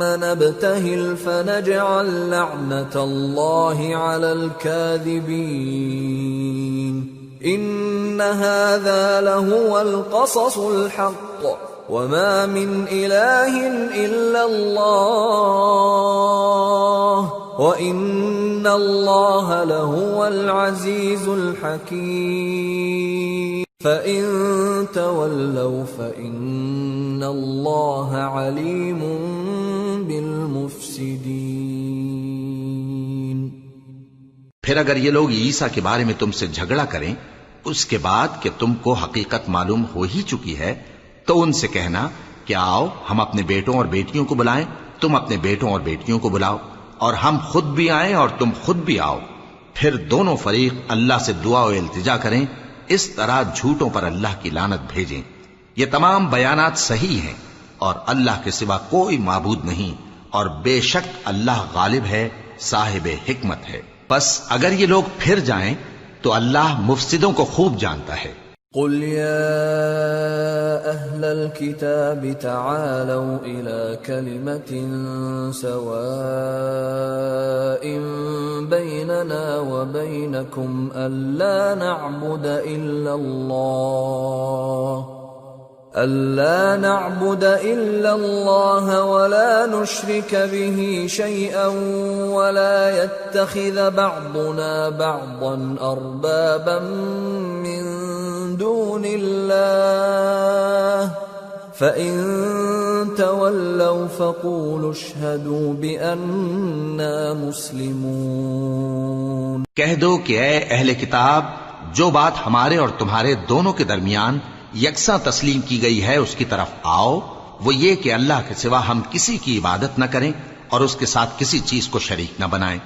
نبتهل فنجعل لعنة الله على الكاذبين إن هذا لهو القصص الحق وما من إله إلا الله وإن الله لهو العزيز الحكيم فإن تولوا فإن الله عليم بالمفسدين۔ پھر اگر یہ لوگ عیسیٰ کے بارے میں تم سے جھگڑا کریں اس کے بعد کہ تم کو حقیقت معلوم ہو ہی چکی ہے، تو ان سے کہنا کہ آؤ ہم اپنے بیٹوں اور بیٹیوں کو بلائیں، تم اپنے بیٹوں اور بیٹیوں کو بلاؤ، اور ہم خود بھی آئیں اور تم خود بھی آؤ، پھر دونوں فریق اللہ سے دعا و التجا کریں، اس طرح جھوٹوں پر اللہ کی لعنت بھیجیں۔ یہ تمام بیانات صحیح ہیں اور اللہ کے سوا کوئی معبود نہیں، اور بے شک اللہ غالب ہے، صاحب حکمت ہے۔ بس اگر یہ لوگ پھر جائیں تو اللہ مفسدوں کو خوب جانتا ہے۔ قل يا أهل الكتاب تعالوا إلى كلمة سواء بيننا وبينكم ألا نعبد إلا الله ولا نشرك به شيئا ولا يتخذ بعضنا بعضا أربابا من دون الله فإن تولوا فقولوا اشهدوا بأننا مسلمون۔ کہہ دو کہ اے اہل کتاب، جو بات ہمارے اور تمہارے دونوں کے درمیان یکساں تسلیم کی گئی ہے اس کی طرف آؤ، وہ یہ کہ اللہ کے سوا ہم کسی کی عبادت نہ کریں اور اس کے ساتھ کسی چیز کو شریک نہ بنائیں،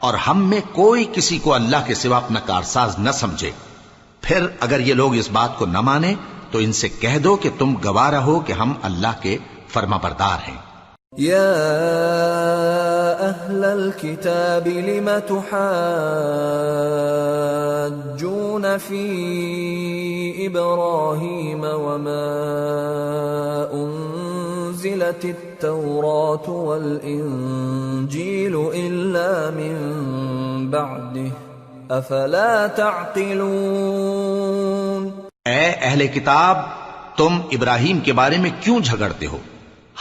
اور ہم میں کوئی کسی کو اللہ کے سوا اپنا کارساز نہ سمجھے۔ پھر اگر یہ لوگ اس بات کو نہ مانیں تو ان سے کہہ دو کہ تم گواہ رہو کہ ہم اللہ کے فرما بردار ہیں۔ يا أهل الكتاب لم تحاجون في إبراهيم وما أنزلت التوراة والإنجيل إلا من بعده أفلا تعقلون۔ اے اہل کتاب، تم ابراہیم کے بارے میں کیوں جھگڑتے ہو،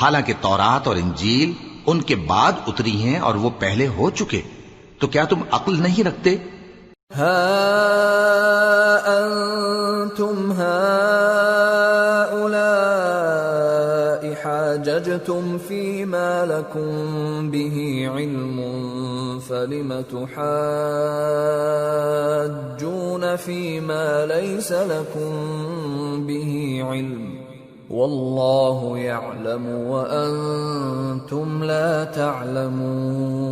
حالانکہ تورات اور انجیل ان کے بعد اتری ہیں اور وہ پہلے ہو چکے، تو کیا تم عقل نہیں رکھتے؟ ها أنتم هؤلاء حاججتم فيما لكم به علم فلم تحاجون فيما ليس لكم به علم والله يعلم وأنتم لا تعلمون۔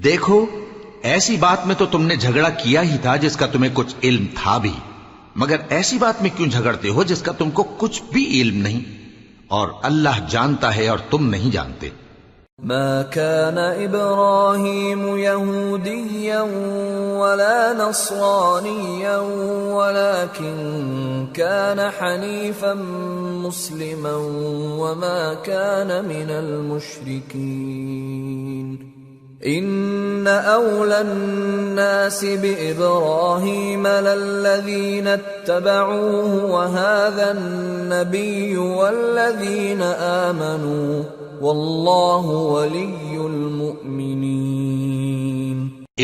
دیکھو ایسی بات میں تو تم نے جھگڑا کیا ہی تھا جس کا تمہیں کچھ علم تھا بھی، مگر ایسی بات میں کیوں جھگڑتے ہو جس کا تم کو کچھ بھی علم نہیں، اور اللہ جانتا ہے اور تم نہیں جانتے۔ ما كان إبراهيم يهوديا ولا نصرانيا ولكن كان حنيفا مسلما وما كان من المشركين إن أولى الناس بإبراهيم للذين اتبعوه وهذا النبي والذين آمنوا واللہ ولی المؤمنین۔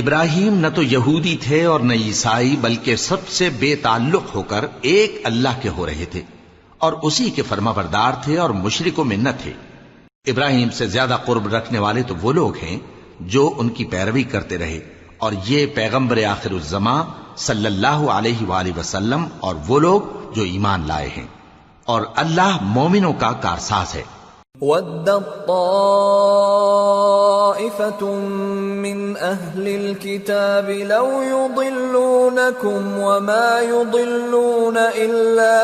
ابراہیم نہ تو یہودی تھے اور نہ عیسائی، بلکہ سب سے بے تعلق ہو کر ایک اللہ کے ہو رہے تھے اور اسی کے فرما بردار تھے اور مشرکوں میں نہ تھے۔ ابراہیم سے زیادہ قرب رکھنے والے تو وہ لوگ ہیں جو ان کی پیروی کرتے رہے، اور یہ پیغمبر آخر الزماں صلی اللہ علیہ وآلہ وسلم اور وہ لوگ جو ایمان لائے ہیں، اور اللہ مومنوں کا کارساز ہے۔ وَدَّت طَّائِفَةٌ مِّنْ أَهْلِ الْكِتَابِ لَوْ يُضِلُّونَكُمْ وَمَا يُضِلُّونَ إِلَّا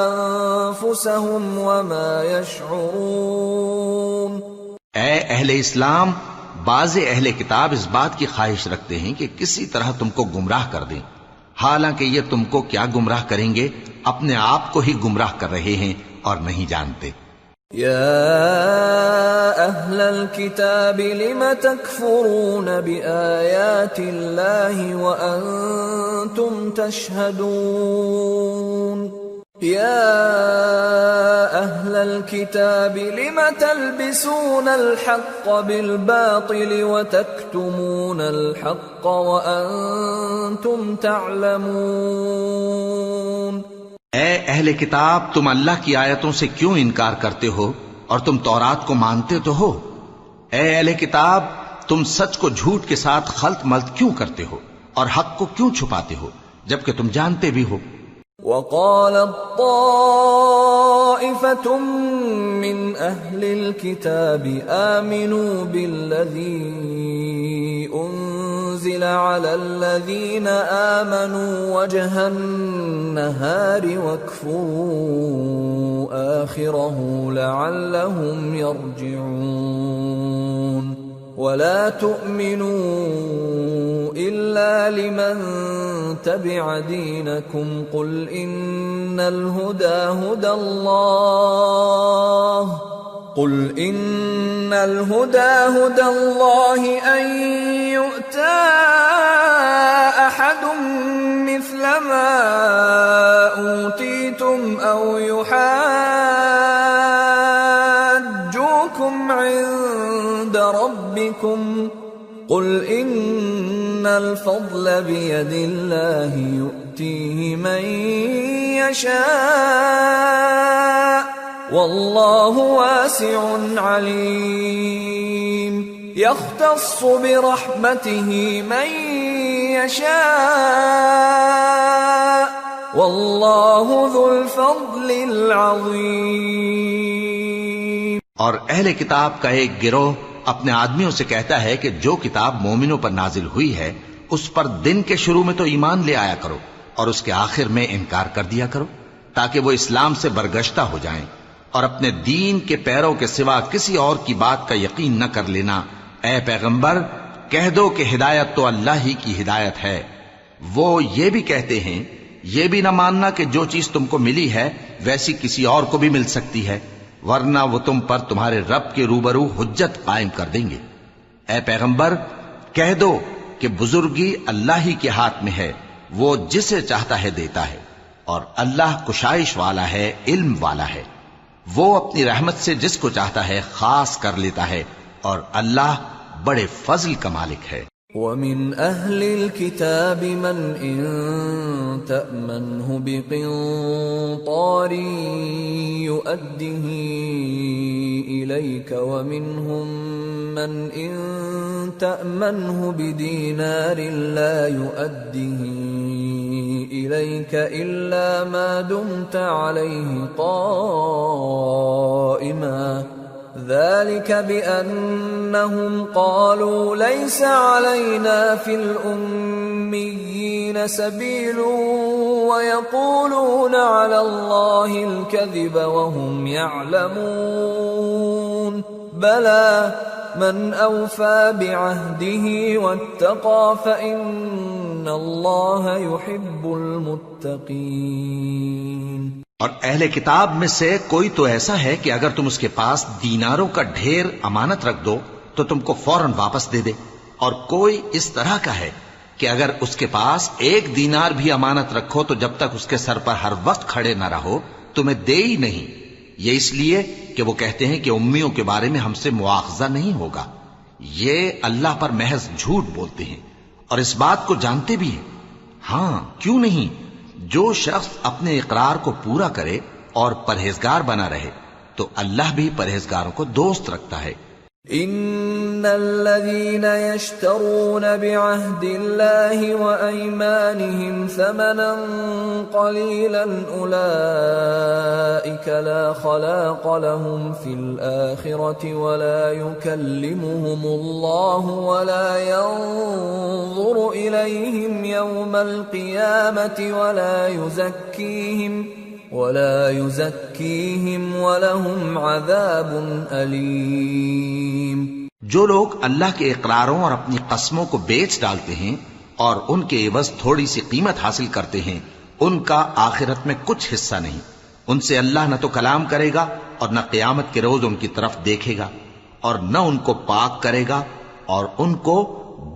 أَنفُسَهُمْ وَمَا يَشْعُرُونَ۔ اے اہل اسلام، بعض اہل کتاب اس بات کی خواہش رکھتے ہیں کہ کسی طرح تم کو گمراہ کر دیں، حالانکہ یہ تم کو کیا گمراہ کریں گے، اپنے آپ کو ہی گمراہ کر رہے ہیں اور نہیں جانتے۔ یا اہل الکتاب لم تکفرون بآیات اللہ وانتم تشہدون یا اہل الکتاب لم تلبسون الحق بالباطل وتکتمون الحق وانتم تعلمون۔ اے اہل کتاب، تم اللہ کی آیتوں سے کیوں انکار کرتے ہو اور تم تورات کو مانتے تو ہو؟ اے اہل کتاب، تم سچ کو جھوٹ کے ساتھ خلط ملط کیوں کرتے ہو اور حق کو کیوں چھپاتے ہو جبکہ تم جانتے بھی ہو؟ وَقَالَتْ طَائِفَةٌ مِّنْ أَهْلِ الْكِتَابِ آمِنُوا بِالَّذِي أُنزِلَ عَلَى الَّذِينَ آمَنُوا وَجْهَ النَّهَارِ وَاكْفُرُوا آخِرَهُ لَعَلَّهُمْ يَرْجِعُونَ وَلَا تُؤْمِنُوا إِلَّا لِمَنْ تَبِعَ دِينَكُمْ قُلْ إِنَّ الْهُدَى هُدَى اللَّهِ أَنْ يُؤْتَى أَحَدٌ مِثْلَ مَا أُوتِيتُمْ أَوْ يُحَاجُّوكُمْ عِندَ رَبِّكُمْ قُلْ إِنَّ الْفَضْلَ بِيَدِ اللَّهِ يُؤْتِيهِ مَن يَشَاءُ وَاللَّهُ وَاسِعٌ عَلِيمٌ يَخْتَصُّ بِرَحْمَتِهِ مَن يَشَاءُ وَاللَّهُ ذُو الْفَضْلِ الْعَظِيمِ۔ اور اہل کتاب کا ایک گروہ اپنے آدمیوں سے کہتا ہے کہ جو کتاب مومنوں پر نازل ہوئی ہے اس پر دن کے شروع میں تو ایمان لے آیا کرو اور اس کے آخر میں انکار کر دیا کرو، تاکہ وہ اسلام سے برگشتہ ہو جائیں، اور اپنے دین کے پیروں کے سوا کسی اور کی بات کا یقین نہ کر لینا۔ اے پیغمبر، کہہ دو کہ ہدایت تو اللہ ہی کی ہدایت ہے۔ وہ یہ بھی کہتے ہیں، یہ بھی نہ ماننا کہ جو چیز تم کو ملی ہے ویسی کسی اور کو بھی مل سکتی ہے، ورنہ وہ تم پر تمہارے رب کے روبرو حجت قائم کر دیں گے۔ اے پیغمبر، کہہ دو کہ بزرگی اللہ ہی کے ہاتھ میں ہے، وہ جسے چاہتا ہے دیتا ہے، اور اللہ کشائش والا ہے، علم والا ہے۔ وہ اپنی رحمت سے جس کو چاہتا ہے خاص کر لیتا ہے، اور اللہ بڑے فضل کا مالک ہے۔ وَمِنْ أَهْلِ الْكِتَابِ مَنْ إِنْ تَأْمَنْهُ بِقِنْطَارٍ يُؤَدِّهِ إِلَيْكَ وَمِنْهُمْ مَنْ إِنْ تَأْمَنْهُ بِدِينَارٍ لَا يُؤَدِّهِ إِلَيْكَ إِلَّا مَا دُمْتَ عَلَيْهِ قَائِمًا ذلك بأنهم قالوا ليس علينا في الأميين سبيل ويقولون على الله الكذب وهم يعلمون بلى من أوفى بعهده واتقى فإن الله يحب المتقين۔ اور اہل کتاب میں سے کوئی تو ایسا ہے کہ اگر تم اس کے پاس دیناروں کا ڈھیر امانت رکھ دو تو تم کو فوراً واپس دے دے، اور کوئی اس طرح کا ہے کہ اگر اس کے پاس 1 دینار بھی امانت رکھو تو جب تک اس کے سر پر ہر وقت کھڑے نہ رہو تمہیں دے ہی نہیں۔ یہ اس لیے کہ وہ کہتے ہیں کہ امیوں کے بارے میں ہم سے مواخذہ نہیں ہوگا۔ یہ اللہ پر محض جھوٹ بولتے ہیں اور اس بات کو جانتے بھی ہیں۔ ہاں کیوں نہیں، جو شخص اپنے اقرار کو پورا کرے اور پرہیزگار بنا رہے تو اللہ بھی پرہیزگاروں کو دوست رکھتا ہے۔ ان الذين يشترون بعهد الله وايمانهم ثمنا قليلا اولئك لا خلاق لهم في الاخره ولا يكلمهم الله ولا ينظر اليهم يوم القيامه ولا يزكيهم ولهم عذاب أليم۔ جو لوگ اللہ کے اقراروں اور اپنی قسموں کو بیچ ڈالتے ہیں اور ان کے عوض تھوڑی سی قیمت حاصل کرتے ہیں ان کا آخرت میں کچھ حصہ نہیں۔ ان سے اللہ نہ تو کلام کرے گا اور نہ قیامت کے روز ان کی طرف دیکھے گا اور نہ ان کو پاک کرے گا اور ان کو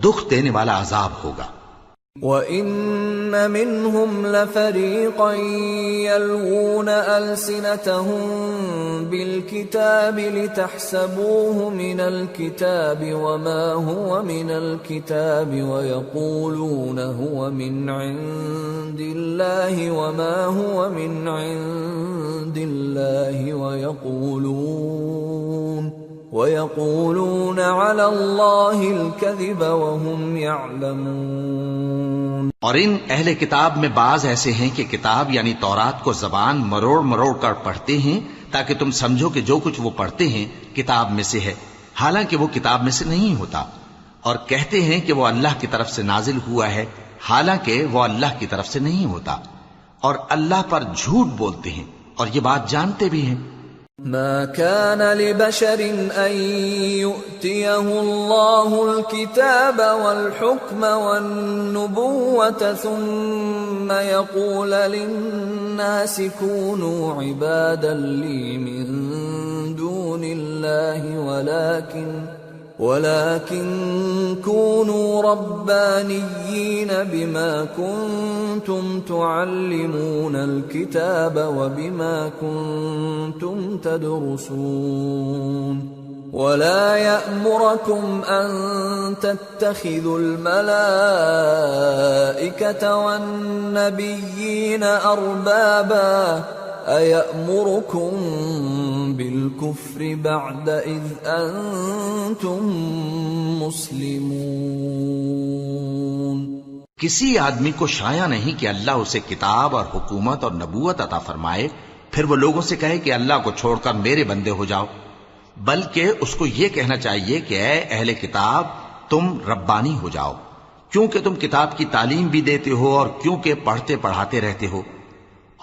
دکھ دینے والا عذاب ہوگا۔ وَإِنَّ مِنْهُمْ لَفَرِيقًا يَلْوُونَ أَلْسِنَتَهُم بِالْكِتَابِ لِتَحْسَبُوهُ مِنَ الْكِتَابِ وَمَا هُوَ مِنَ الْكِتَابِ وَيَقُولُونَ هُوَ مِنْ عِندِ اللَّهِ وَمَا هُوَ مِنْ عِندِ اللَّهِ وَيَقُولُونَ عَلَى اللَّهِ الْكَذِبَ وَهُمْ يَعْلَمُونَ۔ اور ان اہل کتاب میں بعض ایسے ہیں کہ کتاب یعنی تورات کو زبان مروڑ مروڑ کر پڑھتے ہیں تاکہ تم سمجھو کہ جو کچھ وہ پڑھتے ہیں کتاب میں سے ہے، حالانکہ وہ کتاب میں سے نہیں ہوتا، اور کہتے ہیں کہ وہ اللہ کی طرف سے نازل ہوا ہے، حالانکہ وہ اللہ کی طرف سے نہیں ہوتا، اور اللہ پر جھوٹ بولتے ہیں اور یہ بات جانتے بھی ہیں۔ ما كان لبشر أن يؤتيه الله الكتاب والحكم والنبوة ثم يقول للناس كونوا عبادا لي من دون الله ولكن كونوا ربانيين بما كنتم تعلمون الكتاب وبما كنتم تدرسون ولا يأمركم أن تتخذوا الملائكة والنبيين أربابا أَيَأْمُرُكُمْ بِالْكُفْرِ بَعْدَ إِذْ أَنْتُمْ مُسْلِمُونَ۔ کسی آدمی کو شایع نہیں کہ اللہ اسے کتاب اور حکومت اور نبوت عطا فرمائے پھر وہ لوگوں سے کہے کہ اللہ کو چھوڑ کر میرے بندے ہو جاؤ، بلکہ اس کو یہ کہنا چاہیے کہ اے اہل کتاب تم ربانی ہو جاؤ، کیونکہ تم کتاب کی تعلیم بھی دیتے ہو اور کیونکہ پڑھتے پڑھاتے رہتے ہو،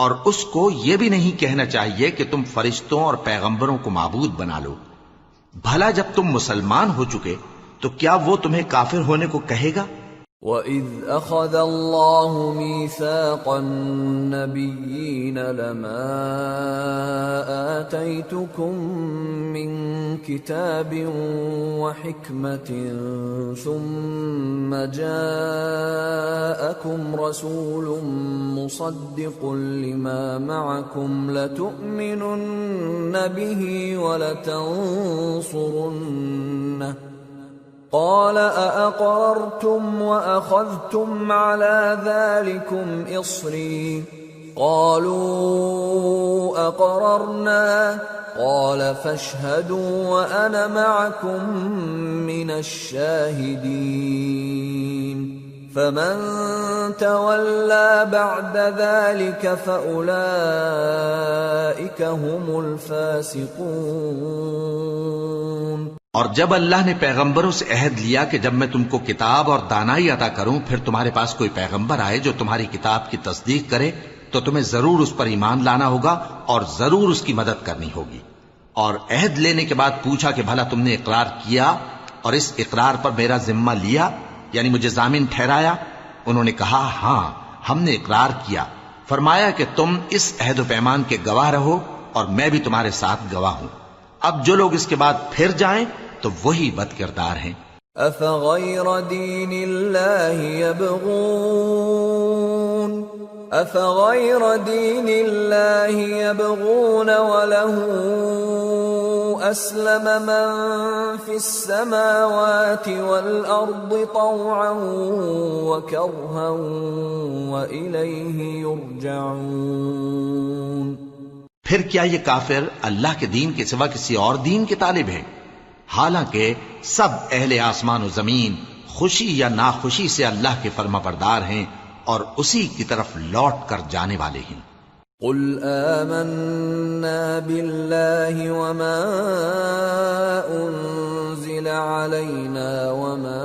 اور اس کو یہ بھی نہیں کہنا چاہیے کہ تم فرشتوں اور پیغمبروں کو معبود بنا لو۔ بھلا جب تم مسلمان ہو چکے تو کیا وہ تمہیں کافر ہونے کو کہے گا؟ وَإِذْ أَخَذَ اللَّهُ مِيثَاقَ النَّبِيِّينَ لَمَا آتَيْتُكُم مِّن كِتَابٍ وَحِكْمَةٍ ثُمَّ جَاءَكُمْ رَسُولٌ مُصَدِّقٌ لِّمَا مَعَكُمْ لَتُؤْمِنُنَّ بِهِ وَلَتَنصُرُنَّهُ قال أأقررتم وأخذتم على ذلكم إصري قالوا أقررنا قال فاشهدوا وأنا معكم من الشاهدين فمن تولى بعد ذلك فأولئك هم الفاسقون۔ اور جب اللہ نے پیغمبروں سے عہد لیا کہ جب میں تم کو کتاب اور دانائی عطا کروں پھر تمہارے پاس کوئی پیغمبر آئے جو تمہاری کتاب کی تصدیق کرے تو تمہیں ضرور اس پر ایمان لانا ہوگا اور ضرور اس کی مدد کرنی ہوگی۔ اور عہد لینے کے بعد پوچھا کہ بھلا تم نے اقرار کیا اور اس اقرار پر میرا ذمہ لیا، یعنی مجھے ضامن ٹھہرایا؟ انہوں نے کہا ہاں ہم نے اقرار کیا۔ فرمایا کہ تم اس عہد و پیمان کے گواہ رہو اور میں بھی تمہارے ساتھ گواہ ہوں۔ اب جو لوگ اس کے بعد پھر جائیں تو وہی بد کردار ہیں۔ أفغير دين الله يبغون وله أسلم من في السماوات والأرض طوعا وكرها وإليه يرجعون۔ پھر کیا یہ کافر اللہ کے دین کے سوا کسی اور دین کے طالب ہیں؟ حالانکہ سب اہل آسمان و زمین خوشی یا ناخوشی سے اللہ کے فرما بردار ہیں اور اسی کی طرف لوٹ کر جانے والے ہیں۔ قل آمنا بالله وما أنزل علينا وما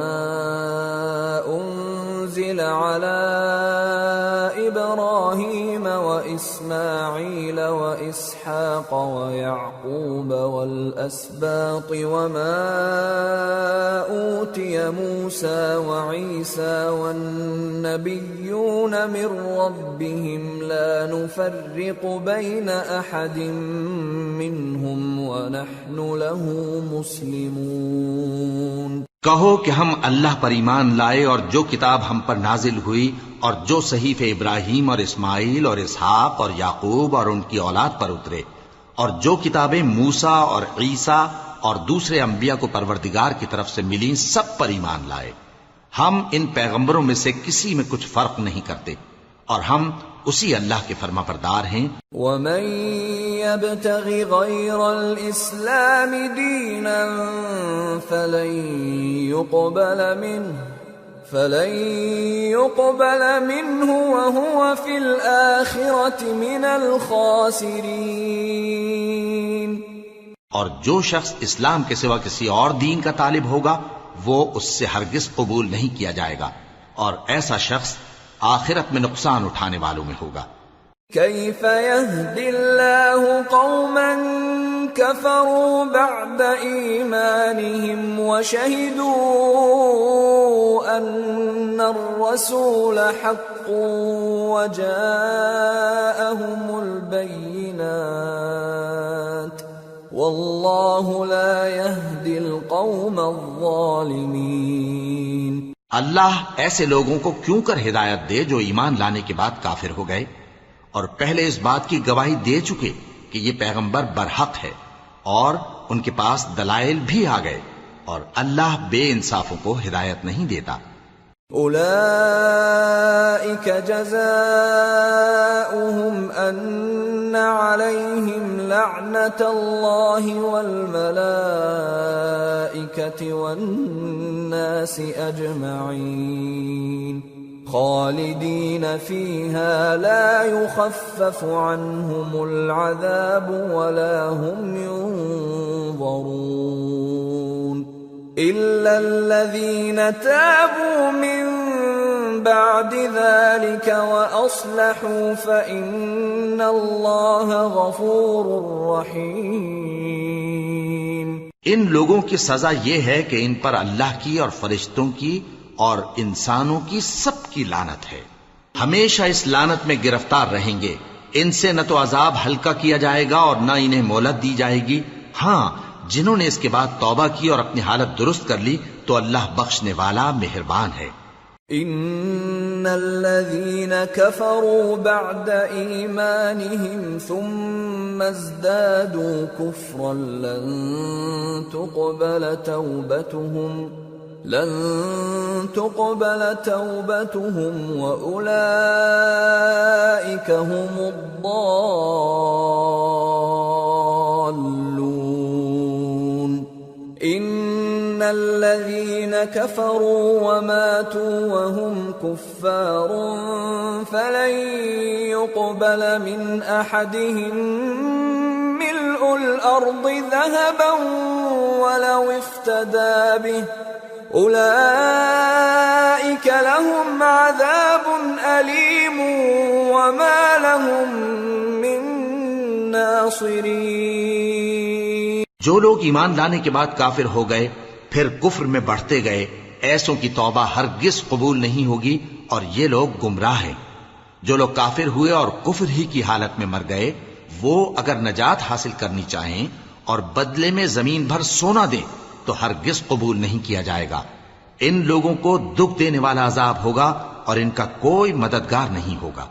أنزل على إبراهيم وإسماعيل وإسحاق ويعقوب والأسباط وما أوتي موسى وعيسى والنبيون من ربهم لا نفرق بين أحد منهم ونحن له مسلمون۔ کہو کہ ہم اللہ پر ایمان لائے اور جو کتاب ہم پر نازل ہوئی اور جو صحیفے ابراہیم اور اسماعیل اور اسحاق اور یعقوب اور ان کی اولاد پر اترے اور جو کتابیں موسیٰ اور عیسیٰ اور دوسرے انبیاء کو پروردگار کی طرف سے ملیں سب پر ایمان لائے۔ ہم ان پیغمبروں میں سے کسی میں کچھ فرق نہیں کرتے اور ہم اسی اللہ کے فرما بردار ہیں۔ وَمَن يَبْتَغِ غَيْرَ الْإِسْلَامِ دِينًا فَلَن يُقْبَلَ مِنْهُ وَهُوَ فِي الْآخِرَةِ مِنَ الْخَاسِرِينَ۔ اور جو شخص اسلام کے سوا کسی اور دین کا طالب ہوگا وہ اس سے ہرگز قبول نہیں کیا جائے گا اور ایسا شخص آخرت میں نقصان اٹھانے والوں میں ہوگا۔ كيف يهدي الله قوما كفروا بعد إيمانهم وشهدوا أن الرسول حق وجاءهم البينات والله لا يهدي القوم الظالمين۔ اللہ ایسے لوگوں کو کیوں کر ہدایت دے جو ایمان لانے کے بعد کافر ہو گئے اور پہلے اس بات کی گواہی دے چکے کہ یہ پیغمبر برحق ہے اور ان کے پاس دلائل بھی آ گئے، اور اللہ بے انصافوں کو ہدایت نہیں دیتا۔ اولئک جزاؤہم ان علیہم لعنت اللہ والملائکۃ والناس اجمعین خالدین فیہا لا یخفف عنہم العذاب ولا هم ينظرون إلا الذين تابوا من بعد ذلك وأصلحوا فإن الله غفور رحيم۔ ان لوگوں کی سزا یہ ہے کہ ان پر اللہ کی اور فرشتوں کی اور انسانوں کی سب کی لعنت ہے، ہمیشہ اس لعنت میں گرفتار رہیں گے۔ ان سے نہ تو عذاب ہلکا کیا جائے گا اور نہ انہیں مہلت دی جائے گی۔ ہاں، جنہوں نے اس کے بعد توبہ کی اور اپنی حالت درست کر لی تو اللہ بخشنے والا مہربان ہے۔ ان الذين كفروا بعد ایمانهم ثم ازدادوا كفرا لن تقبل توبتهم لن تقبل توبتهم وأولئك هم الضالون إن الذين كفروا وماتوا وهم كفار فلن يقبل من أحدهم ملء الأرض ذهبا ولو افتدى به أولئك لهم عذاب أليم وما لهم من ناصرين۔ جو لوگ ایمان لانے کے بعد کافر ہو گئے پھر کفر میں بڑھتے گئے، ایسوں کی توبہ ہرگز قبول نہیں ہوگی اور یہ لوگ گمراہ ہیں۔ جو لوگ کافر ہوئے اور کفر ہی کی حالت میں مر گئے، وہ اگر نجات حاصل کرنی چاہیں اور بدلے میں زمین بھر سونا دیں تو ہرگز قبول نہیں کیا جائے گا۔ ان لوگوں کو دکھ دینے والا عذاب ہوگا اور ان کا کوئی مددگار نہیں ہوگا۔